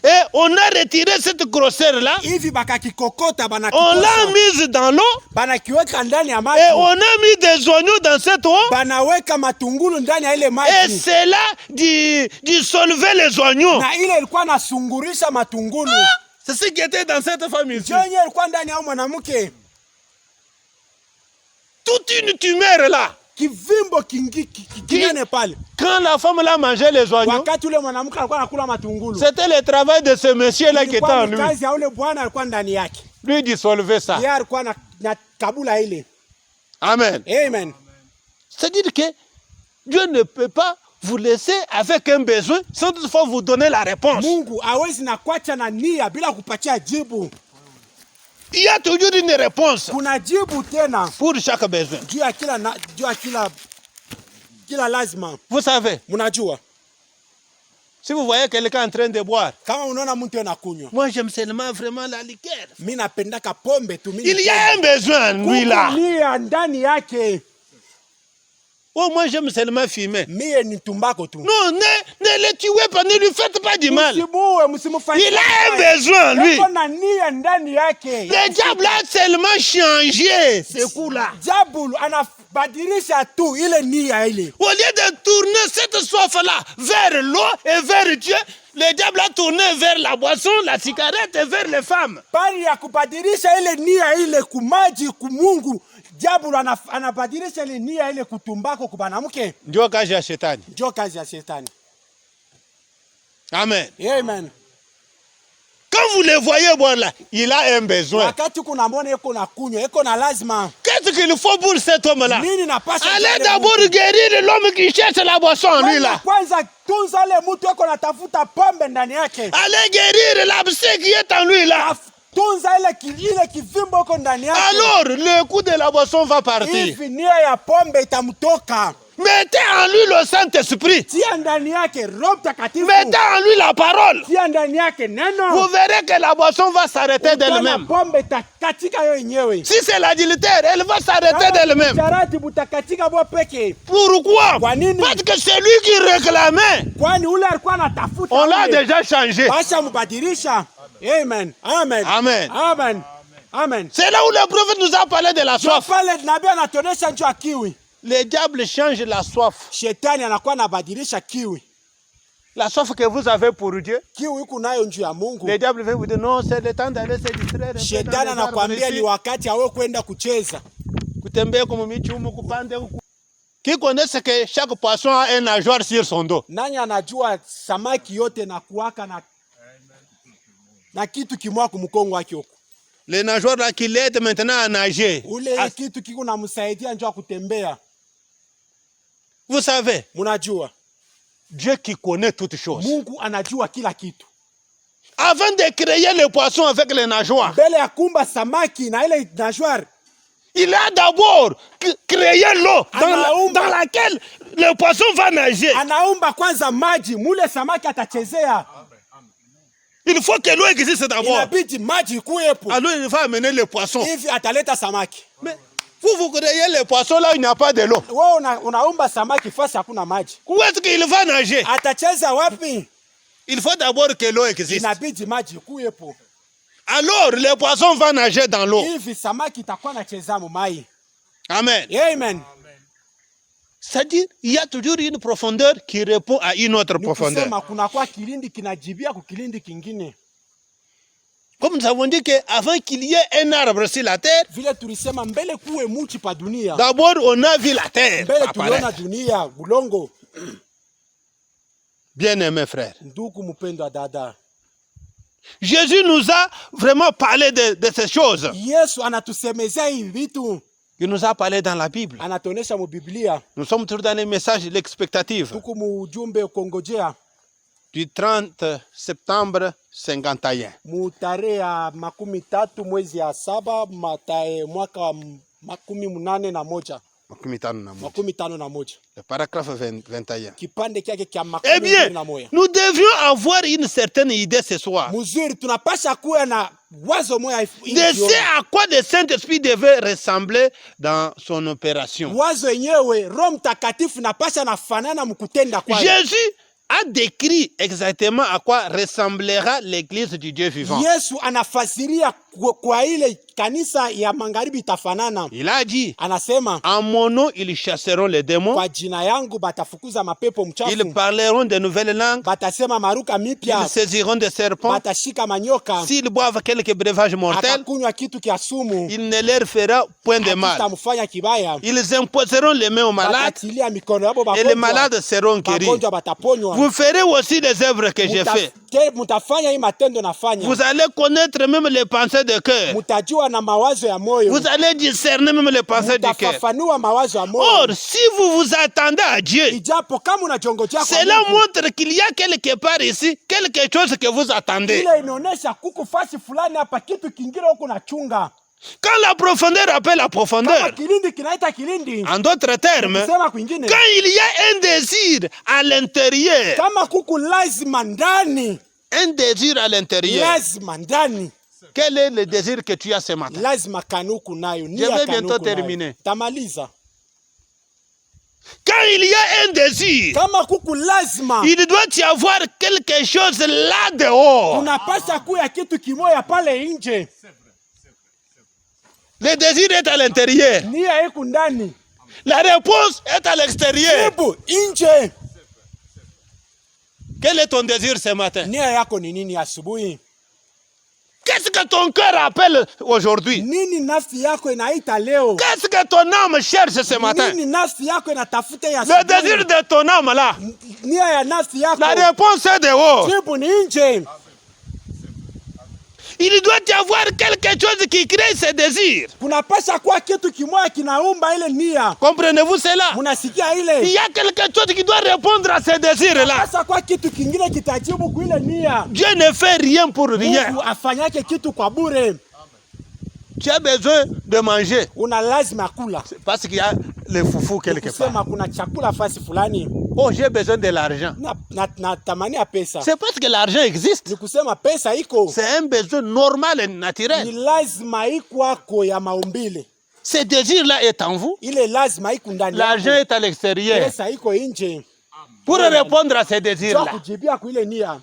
Et on a retiré cette grosseur-là, on l'a mise dans l'eau, et on a mis des oignons dans cette eau, et c'est là dissolver les oignons. C'est ce qui était dans cette famille. Toute une tumeur là. Quand la femme l'a mangé les oignons, c'était le travail de ce monsieur-là qui était en lui. Lui dissolvait ça. Amen. Amen. C'est-à-dire que Dieu ne peut pas vous laisser avec un besoin sans toutefois vous donner la réponse. Il y a toujours une réponse pour chaque besoin. Vous savez, si vous voyez quelqu'un en train de boire, moi j'aime seulement vraiment la liqueur. Il y a un besoin, lui là. Oh, moi j'aime seulement fumer. Non, ne le tuez pas, ne lui faites pas du mal. Il a un besoin, lui. Le diable a seulement changé ce coup-là. Au lieu de tourner cette soif-là vers l'eau et vers Dieu, le diable a tourné vers la boisson, la cigarette et vers les femmes. Ndio kazi ya shetani. Amen. Amen. Quand vous le voyez boire là, il a un besoin. Qu'est-ce qu'il faut pour cet homme-là? Allez d'abord guérir l'homme qui cherche la boisson en lui là. Allez guérir l'abcès qui est en lui là. tunza ile kivimbo uko ndani yake. Alors le goût de la boisson va partir. Hivi nia ya pombe itamtoka. Mettez en lui le Saint-Esprit. Tia ndani yake Roho Mtakatifu. Mettez en lui la parole. Tia ndani yake neno. Vous verrez que la boisson va s'arrêter d'elle-même. Pombe itakatika yo yenyewe. Si c'est l'adultère, elle va s'arrêter d'elle-même. Charati butakatika bo peke. Pourquoi? Kwa nini? Parce que c'est lui qui réclamait. Kwani ule alikuwa anatafuta. On l'a déjà changé. Basha mbadilisha. Amen. Amen. Amen. Amen. Amen. C'est là où le prophète nous a parlé de la soif. Pale nabii anatuonesha njoo kiwi. Le diable change la soif. Shetani anakuwa anabadilisha kiwi. La soif que vous avez pour Dieu. Kiwi iko nayo njoo ya Mungu. Le diable veut vous dire non, c'est le temps d'aller se distraire. Shetani anakuambia ni wakati awe kwenda kucheza. Kutembea kwa michumu kupande huku. Qui connaît ce que chaque poisson a un nageoire sur son dos? Nani anajua samaki yote na kuwaka na kitu kimwa kumkongo wake huko. Le nageoire là qui l'aide maintenant à nager. Ule kitu kiko namsaidia njoo kutembea. Vous savez, mnajua Dieu qui connaît toutes choses. Mungu anajua kila kitu. Avant de créer le poisson avec les nageoires, mbele ya kumba samaki na ile nageoire, il a d'abord créé l'eau dans laquelle le poisson va nager. Anaumba kwanza maji mule samaki atachezea. Il faut que l'eau existe d'abord. Inabidi maji kuwepo. Alors il va amener le poisson. Hivi ataleta samaki. Mais vous créez le poisson là où il n'y a pas de l'eau. Wewe unaumba samaki fasi hakuna maji. Où est-ce qu'il va nager? Atacheza wapi? Il faut d'abord que l'eau existe. Inabidi maji kuwepo. Alors le poisson va nager dans l'eau. Hivi samaki itakuwa nacheza mu mai. Amen. Amen. C'est-à-dire, il y a toujours une profondeur qui répond à une autre profondeur. Comme nous avons dit qu'avant qu'il y ait un arbre sur la terre, d'abord on a vu la terre. Bien-aimés frères, Jésus nous a vraiment parlé de ces choses. Il nous a parlé dans la Bible. Nous sommes toujours dans les messages de l'expectative. Du 30 septembre 51. Le paragraphe 21. Eh bien, nous devions avoir une certaine idée ce soir de ce à quoi le Saint-Esprit devait ressembler dans son opération. Jésus a décrit exactement à quoi ressemblera l'église du Dieu vivant. Il a dit, en mon nom, ils chasseront les démons. Ils parleront de nouvelles langues. Ils saisiront des serpents. S'ils boivent quelques breuvages mortels, il ne leur fera point de mal. Ils imposeront les mains aux malades et les malades seront guéris. Vous ferez aussi les œuvres que j'ai faites. Vous allez connaître même les pensées de cœur. Vous allez discerner même les pensées du cœur. Or, si vous vous attendez à Dieu, cela montre qu'il y a quelque part ici quelque chose que vous attendez. Quand la profondeur appelle la profondeur, en d'autres termes, quand il y a un désir à l'intérieur, un désir à l'intérieur, quel est le désir que tu as ce matin? Je vais bientôt terminer. Quand il y a un désir, il doit y avoir quelque chose là dehors. Le désir est à l'intérieur. La réponse est à l'extérieur. Quel est ton désir ce matin? Qu'est-ce que ton cœur appelle aujourd'hui? Qu'est-ce que ton âme cherche ce matin? Le désir de ton âme là. La réponse est dehors. Il doit y avoir quelque chose qui crée ce désir. Kunapasha kuwa kitu kimoja kinaumba ile nia. Comprenez-vous cela? Munasikia ile? Il y a quelque chose qui doit répondre à ce désir-là. Kunapasha kuwa kitu kingine kitajibu kwa ile nia. Dieu ne fait rien pour rien. Mungu afanyake kitu kwa bure. Tu as besoin de manger. Una lazima kula. Parce qu'il y a le foufou quelque part. Kusema kuna chakula fasi fulani. Oh, j'ai besoin de l'argent. Na tamani ya pesa. C'est parce que l'argent existe. Ni kusema pesa iko. C'est un besoin normal et naturel. Ni lazima iko ako ya maumbile. Ce désir-là est en vous. Ile lazima iko ndani. L'argent est à l'extérieur. Pesa iko nje. Pour répondre à ce désir-là. Kujibia kwa ile nia.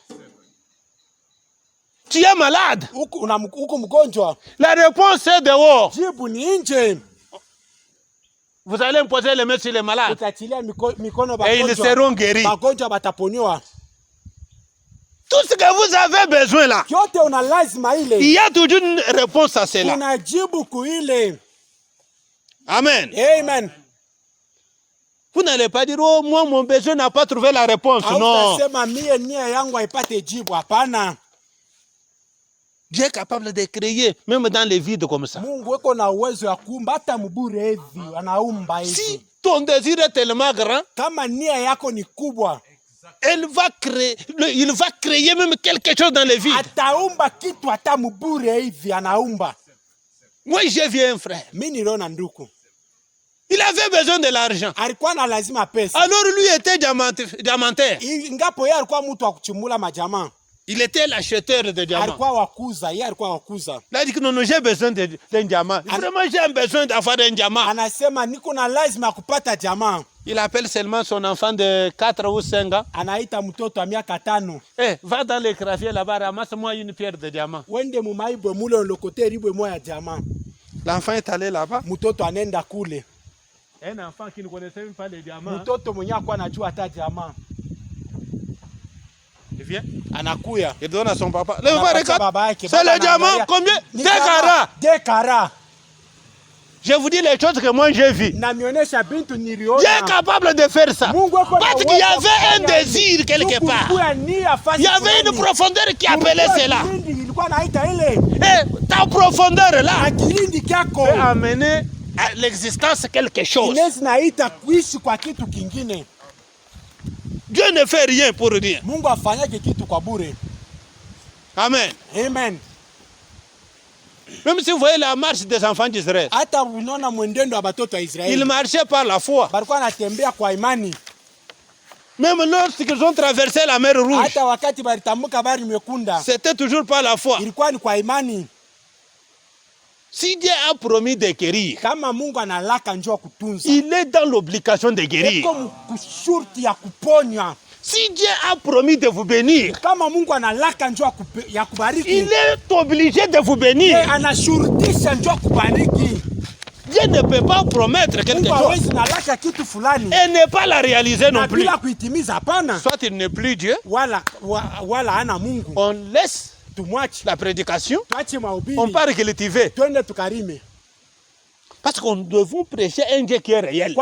Tu es malade. Uko mgonjwa. La réponse est dehors. Jibu ni nje. Vous allez imposer les mains sur les malades. Utatilia mikono et ils seront guéris. Bagonjwa bataponywa. Tout ce que vous avez besoin là. Yote una lazima ile. Il y a toujours une réponse à cela. Kuna jibu kuile. Amen. Amen. Vous n'allez pas dire, oh, moi, mon besoin n'a pas trouvé la réponse. Non. Utasema mie nia yangu haipate jibu. Hapana. Dieu est capable de créer, même dans les vides comme ça. Mungu weko na uwezo ya kuumba hata mbure hivi, anaumba hivi. Si ton désir est tellement grand, kama nia yako ni kubwa, il va créer même quelque chose dans les vides. Ataumba kitu hata mbure hivi, anaumba. Moi, j'ai vu un frère. Mimi niliona nduku. Il avait besoin de l'argent. Alikuwa na lazima pesa. Alors lui était diamantaire. Ingapo yeye alikuwa mtu wa kuchimula majamaa. Il était l'acheteur de diamants. Alikuwa wakuza, yeye alikuwa wakuza. Il a dit que non, j'ai besoin d'un diamant. Vraiment, j'ai besoin d'avoir un diamant. Anasema niko na lazima kupata diamant. Il appelle seulement son enfant de 4 ou 5 ans. Anaita mtoto wa miaka 5. Va dans le gravier là-bas, ramasse-moi une pierre de diamant. Wende mumaibwe mule lokote ribwe moya diamant. L'enfant est allé là-bas. Mtoto anenda kule. Un enfant qui ne connaissait même pas les diamants. Mtoto mwenye kwa anajua hata diamant. Il vient. Anakuya. Il donne à son papa. Le papa, c'est le diamant. Combien? 2 carats. 2 carats. Je vous dis les choses que moi j'ai vues. Dieu est capable de faire ça. Parce qu'il y avait un désir quelque part. Il y avait une profondeur qui appelait cela. Et ta profondeur là peut amener à l'existence quelque chose. Dieu ne fait rien pour rien. Amen. Amen. Même si vous voyez la marche des enfants d'Israël, ils marchaient par la foi. Même lorsqu'ils ont traversé la mer Rouge, c'était toujours par la foi. Si Dieu a promis de guérir, il est dans l'obligation de guérir. Si Dieu a promis de vous bénir, il est obligé de vous bénir. Dieu ne peut pas promettre quelque chose et ne pas la réaliser non plus. Soit il n'est plus Dieu, on laisse la prédication, on part cultiver. Parce qu'on devons prêcher un Dieu qui est réel.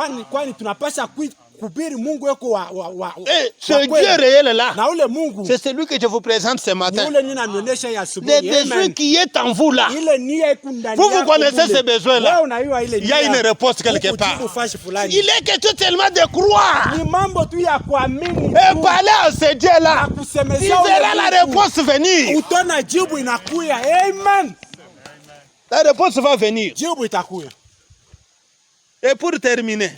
Et ce Dieu réel là, c'est celui que je vous présente ce matin. Le besoin qui est en vous là. Vous connaissez ce besoin là. Il y a une réponse quelque part. Il est question tellement de croire. Et parler à ce Dieu là. Il verra la réponse venir. La réponse va venir. Et pour terminer,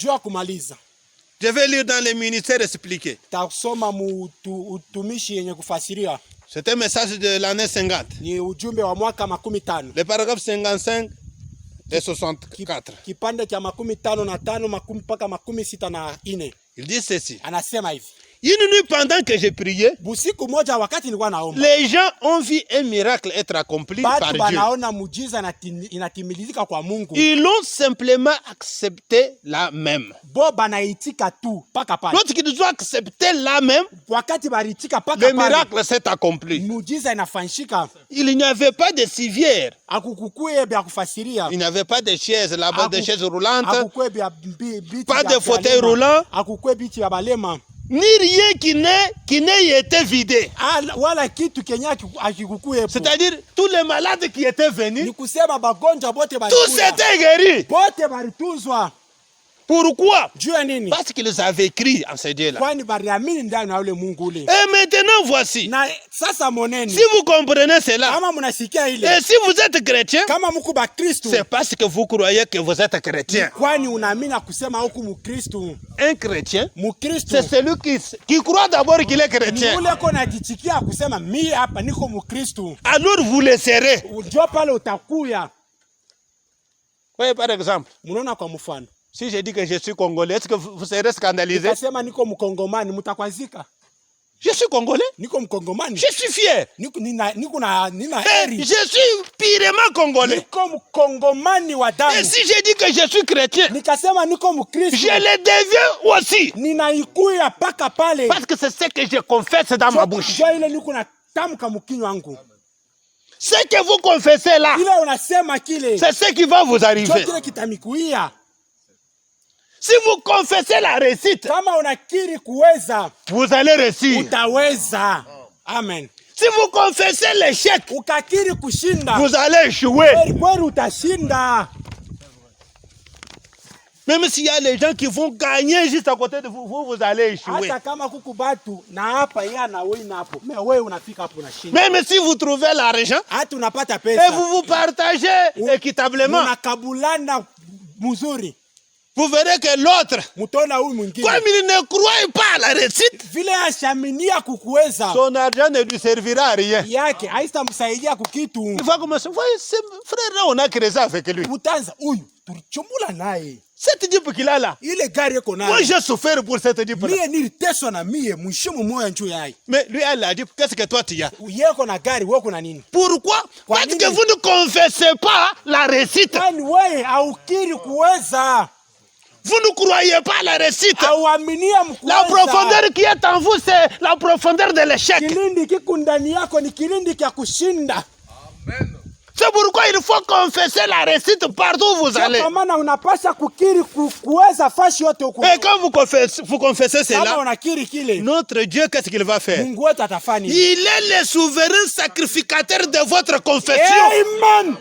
je vais lire dans les ministères expliqués. C'est un message de l'année 50. Le paragraphe 55 et 64. Il dit ceci. Une nuit pendant que je priais, les gens ont vu un miracle être accompli par Dieu. Ils l'ont simplement accepté là même. Lorsqu'ils ont accepté là même, le miracle s'est accompli. Il n'y avait pas de civière. Il n'y avait pas de chaises là-bas, de chaises roulantes. Pas de fauteuil roulant. ni rien qui n'est été vidé. Wala kitu kenya akikukuepo. C'est-à-dire tous les malades qui étaient venus, ni kusema bagonjwa bote bali. Tous étaient guéris. Bote balitunzwa. Pourquoi? Nini? Parce qu'ils avaient cru en ce Dieu-là. Kwani baliamini ndani ya ule Mungu ule. Et maintenant voici. Na sasa moneni. Si vous comprenez cela. Kama mnasikia ile. Et si vous êtes chrétien, kama mko ba Kristo, c'est parce que vous croyez que vous êtes chrétien. Kwani unaamini kusema huku Mkristo. Un chrétien, Mkristo, c'est celui qui croit d'abord qu'il est chrétien. Ule kona jichikia kusema mimi hapa niko Mkristo. Alors vous le serez. Unjo pale utakuya. Oui, par exemple. Mnaona kwa mfano. Si je dis que je suis congolais, est-ce que vous serez scandalisé? Nikasema niko mkongomani, mtakwazika. Je suis congolais. Niko mkongomani. Je suis fier. Niko nina heri. Je suis pirement congolais. Niko mkongomani wa damu. Et si je dis que je suis chrétien, nikasema niko Mkristo, je le deviens aussi. Ninaikuya paka pale. Parce que c'est ce que je confesse dans ma bouche. Je ile niko na tamka mkinywa wangu. Ce que vous confessez là, c'est ce qui va vous arriver. Si vous confessez la réussite, vous allez réussir. Amen. Si vous confessez l'échec, vous allez échouer. Même s'il y a les gens qui vont gagner juste à côté de vous, vous allez échouer. Même si vous trouvez l'argent et vous vous partagez équitablement, vous verrez que l'autre, comme il ne croit pas à la réussite, son argent ne lui servira à rien. Il va commencer. Voyez, frère, on a créé ça avec lui. Cette Jeep qu'il a là, moi j'ai souffert pour cette Jeep là. Mais lui elle a dit, qu'est-ce que toi tu as? Pourquoi? Parce que vous ne confessez pas la réussite. Vous ne croyez pas à la réussite. La profondeur qui est en vous, c'est la profondeur de l'échec. C'est pourquoi il faut confesser la réussite partout où vous allez. Et quand vous confessez cela, notre Dieu, qu'est-ce qu'il va faire? Il est le souverain sacrificateur de votre confession. Amen.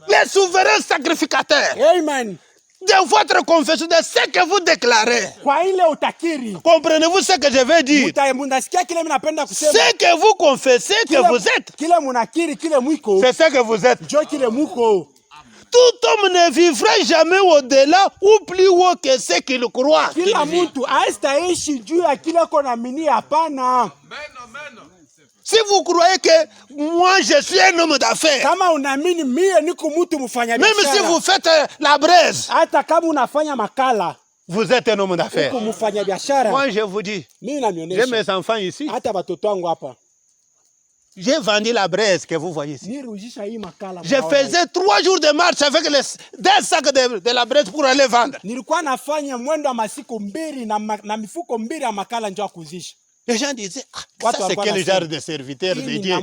Le souverain sacrificateur. Amen. De votre confession, de ce que vous déclarez. Comprenez-vous ce que je veux dire? Ce que vous confessez que vous êtes, c'est ce que vous êtes. Tout homme ne vivra jamais au-delà ou plus haut que ce qu'il croit. Si vous croyez que moi je suis un homme d'affaires, même si vous faites la braise, vous êtes un homme d'affaires. Moi je vous dis, j'ai mes enfants ici. J'ai vendu la braise que vous voyez ici. Je faisais 3 jours de marche avec des sacs de la braise pour aller vendre. Les gens disaient, ça c'est quel genre de serviteur de Dieu?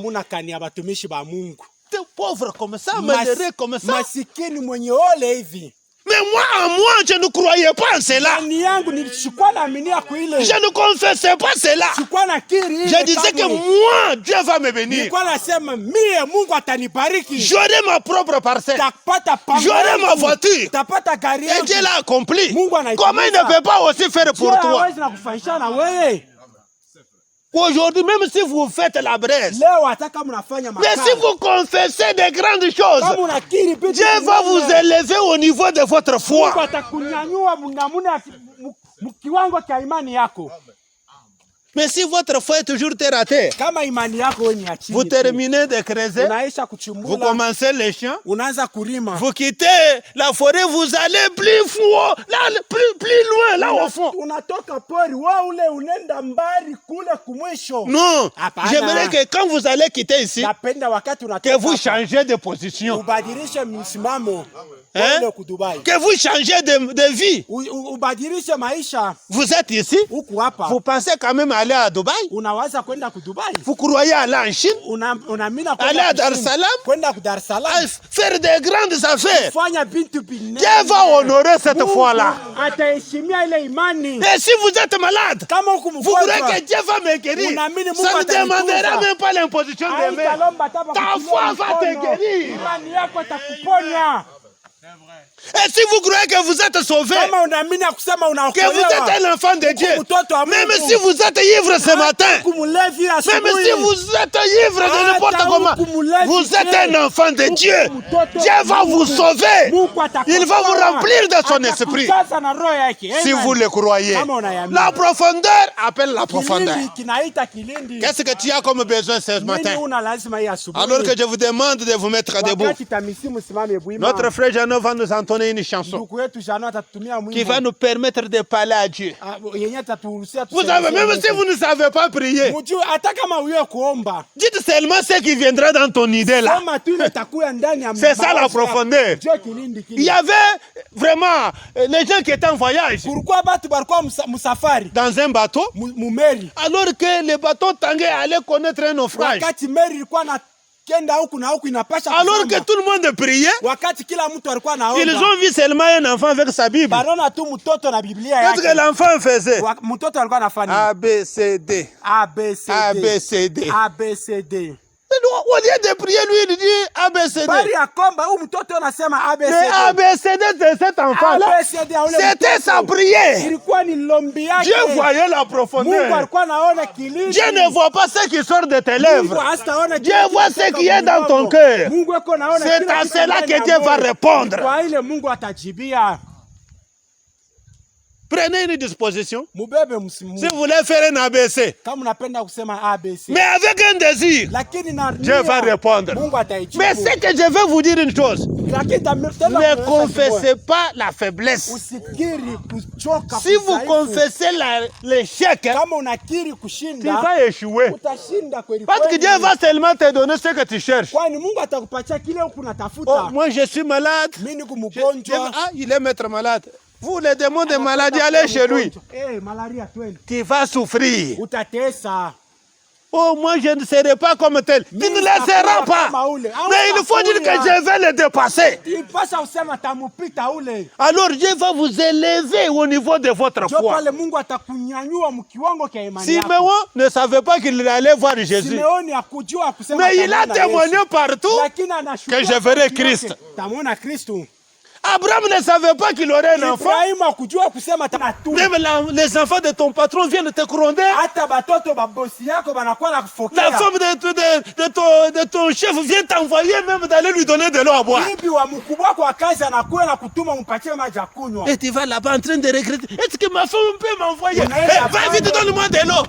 T'es pauvre comme ça, malheureux comme ça. Mais moi, je ne croyais pas en cela. Je ne confessais pas cela. Je disais que moi, Dieu va me bénir. J'aurai ma propre parcelle. J'aurai ma voiture. Et Dieu l'a accompli. Comment il ne peut pas aussi faire pour toi? Aujourd'hui, même si vous faites la braise, mais si vous confessez de grandes choses, Dieu va vous élever au niveau de votre foi. Mais si votre foi est toujours terre à terre, vous terminez de creuser, vous commencez les champs, vous quittez la forêt, vous allez plus fou, là, plus loin, là au fond. Non, j'aimerais que quand vous allez quitter ici, que vous changez de position. Hein? Que vous changez de vie. Vous êtes ici, vous pensez quand même aller aller à Dubaï? Unaweza kwenda ku Dubai? Vous croyez aller en Chine? Unaamini aller à Dar es Salaam? Kwenda ku Dar es Salaam? Faire des grandes affaires. Fanya bintu binene. Dieu va honorer cette foi-là. Ataheshimia ile imani. Et si vous êtes malade, kama vous croyez que Dieu va me guérir? Ça ne demandera même pas l'imposition des mains. Ta foi va te guérir. Imani yako itakuponya. Et si vous croyez que vous êtes sauvé, que vous êtes un enfant de Dieu, même si vous êtes ivre ce matin, même si vous êtes ivre de n'importe comment, vous êtes un enfant de Dieu. Dieu va vous sauver. Il va vous remplir de son esprit. Si vous le croyez, la profondeur appelle la profondeur. Qu'est-ce que tu as comme besoin ce matin? Alors que je vous demande de vous mettre debout. Notre frère Jeannot va nous entonner une chanson qui va nous permettre de parler à Dieu. Vous savez, même si vous ne savez pas prier, dites seulement ce qui viendra dans ton idée là. C'est ça la profondeur. Il y avait vraiment les gens qui étaient en voyage dans un bateau, alors que le bateau tanguait allait connaître un naufrage. Alors que tout le monde priait, ils ont vu seulement un enfant avec sa Bible. Qu'est-ce que l'enfant faisait? A, B, C, D. A, B, C, D. A, B, C, D. A, B, C, D. Au lieu de prier, lui, il dit A, B, C, D. Mais A, B, C, D de cet enfant-là, c'était sa prière. Dieu voyait la profondeur. Dieu ne voit pas ce qui sort de tes lèvres. Dieu voit ce qui est dans ton cœur. C'est à cela que Dieu va répondre. Prenez une disposition. Si vous voulez faire un ABC, mais avec un désir, Dieu va répondre. Mais c'est que je veux vous dire une chose. Ne confessez pas la faiblesse. Si vous confessez l'échec, tu vas échouer. Parce que Dieu va seulement te donner ce que tu cherches. Oh, moi je suis malade. Il est maître malade. Vous, les démons de maladie, allez chez lui. Tu vas souffrir. Oh, moi, je ne serai pas comme tel. Tu ne laisseras pas. Mais il faut dire que je vais le dépasser. Alors, Dieu va vous élever au niveau de votre foi. Simeon ne savait pas qu'il allait voir Jésus. Mais il a témoigné partout que je verrai Christ. Abraham ne savait pas qu'il aurait un enfant. Même les enfants de ton patron viennent te gronder. La femme de ton chef vient t'envoyer même d'aller lui donner de l'eau à boire. Et tu vas là-bas en train de regretter. Est-ce que ma femme peut m'envoyer? Va vite, donne-moi de l'eau.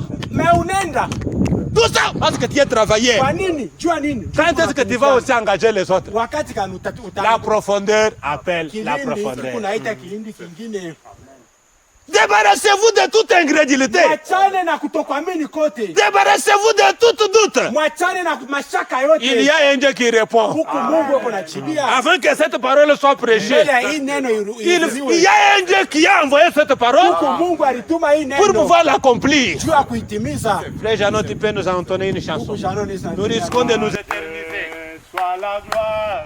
Tout ça parce que tu es travaillé. Quand est-ce que tu vas aussi engager les autres? La profondeur appelle la profondeur. Débarrassez-vous de toute ingrédulité. Débarrassez-vous de toute doute. Il y a un Dieu qui répond. Afin que cette parole soit prêchée, il y a un Dieu qui a envoyé cette parole pour pouvoir l'accomplir. Frère Jeannot, tu peux nous entonner une chanson. Nous risquons de nous éterniser. Soit la gloire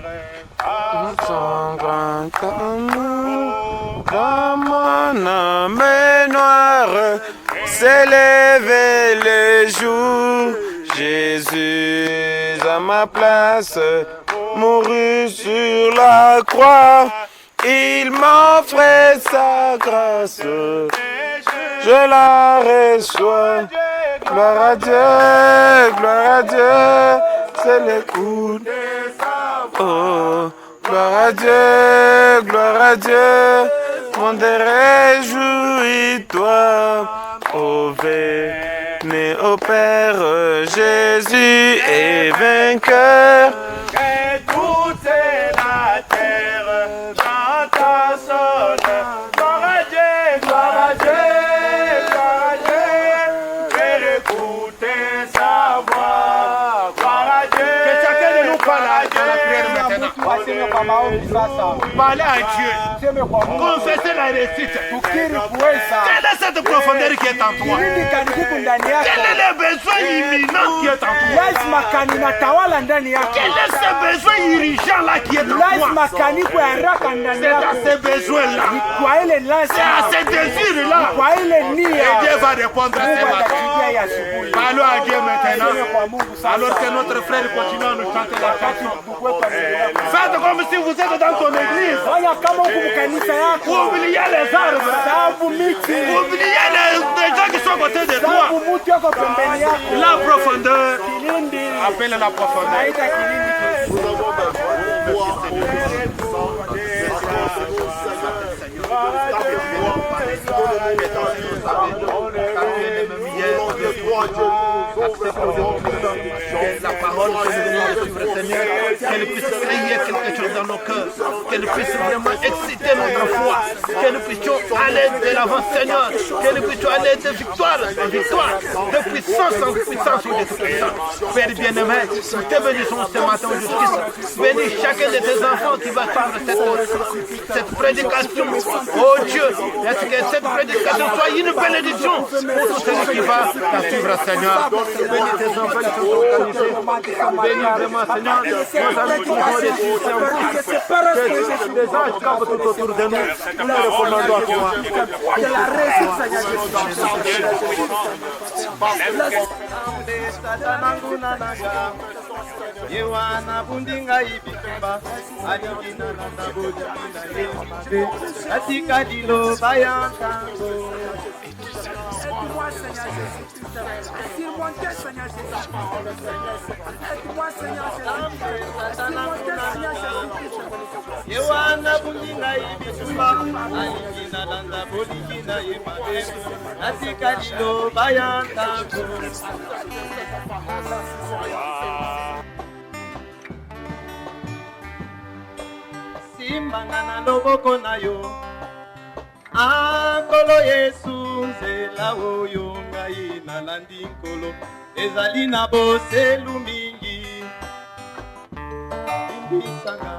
à son grand amour. Comme mon âme noire s'est levé le jour, Jésus à ma place mourut sur la croix. Il m'offrait sa grâce, je la reçois. Gloire à Dieu, c'est l'écoute. Oh, gloire à Dieu, mon Dieu, réjouis-toi. Oh, venez au Père, Jésus est vainqueur. Et toute la terre chante à son nom. Gloire à Dieu, gloire à Dieu, gloire à Dieu. Et écoutez sa voix. Gloire à Dieu. Que chacun de nous parle à la prière maintenant. Parlez à Dieu. Confessez la réussite. Quelle est cette profondeur qui est en toi? Quel est le besoin imminent qui est en toi? Quel est ce besoin irritant là qui est en toi? C'est à ces besoins-là, c'est à ces désirs-là, et Dieu va répondre à ces matin. Parlons à Dieu maintenant, alors que notre frère continue à nous chanter la chanson. Faites comme si vous êtes dans ton église. Oubliez les arbres, oubliez les gens qui sont à côté de toi. La profondeur, appelle la profondeur. La parole qu'elle puisse créer quelque chose dans nos cœurs, qu'elle puisse vraiment exciter notre foi, que nous puissions aller de l'avant, Seigneur, que nous puissions aller de victoire en victoire, de puissance en puissance ou de puissance. Père bien-aimé, nous te bénissons ce matin en justice. Bénis chacun de tes enfants qui va suivre cette prédication. Oh Dieu, est-ce que cette prédication soit une bénédiction pour tout celui qui va la suivre, Seigneur. Bénis tes enfants qui sont organisés. Bénis vraiment, Seigneur, nos amis qui ont réussi. Que les anges campent tout autour de nous. Nous les recommandons à toi. Yewana bundinga ibitumba aligina na bodina yemabe katika dilo bayantango. Aide-moi Seigneur Jésus, attire-moi Seigneur Jésus, aide-moi Seigneur Jésus, Yewana bundinga ibitumba aligina na bodina yemabe katika dilo bayantango. Simbanga na loboko na yo Ankolo Yesu nzela oyo ngai nalandi nkolo ezali na boselu mingi Limbisanga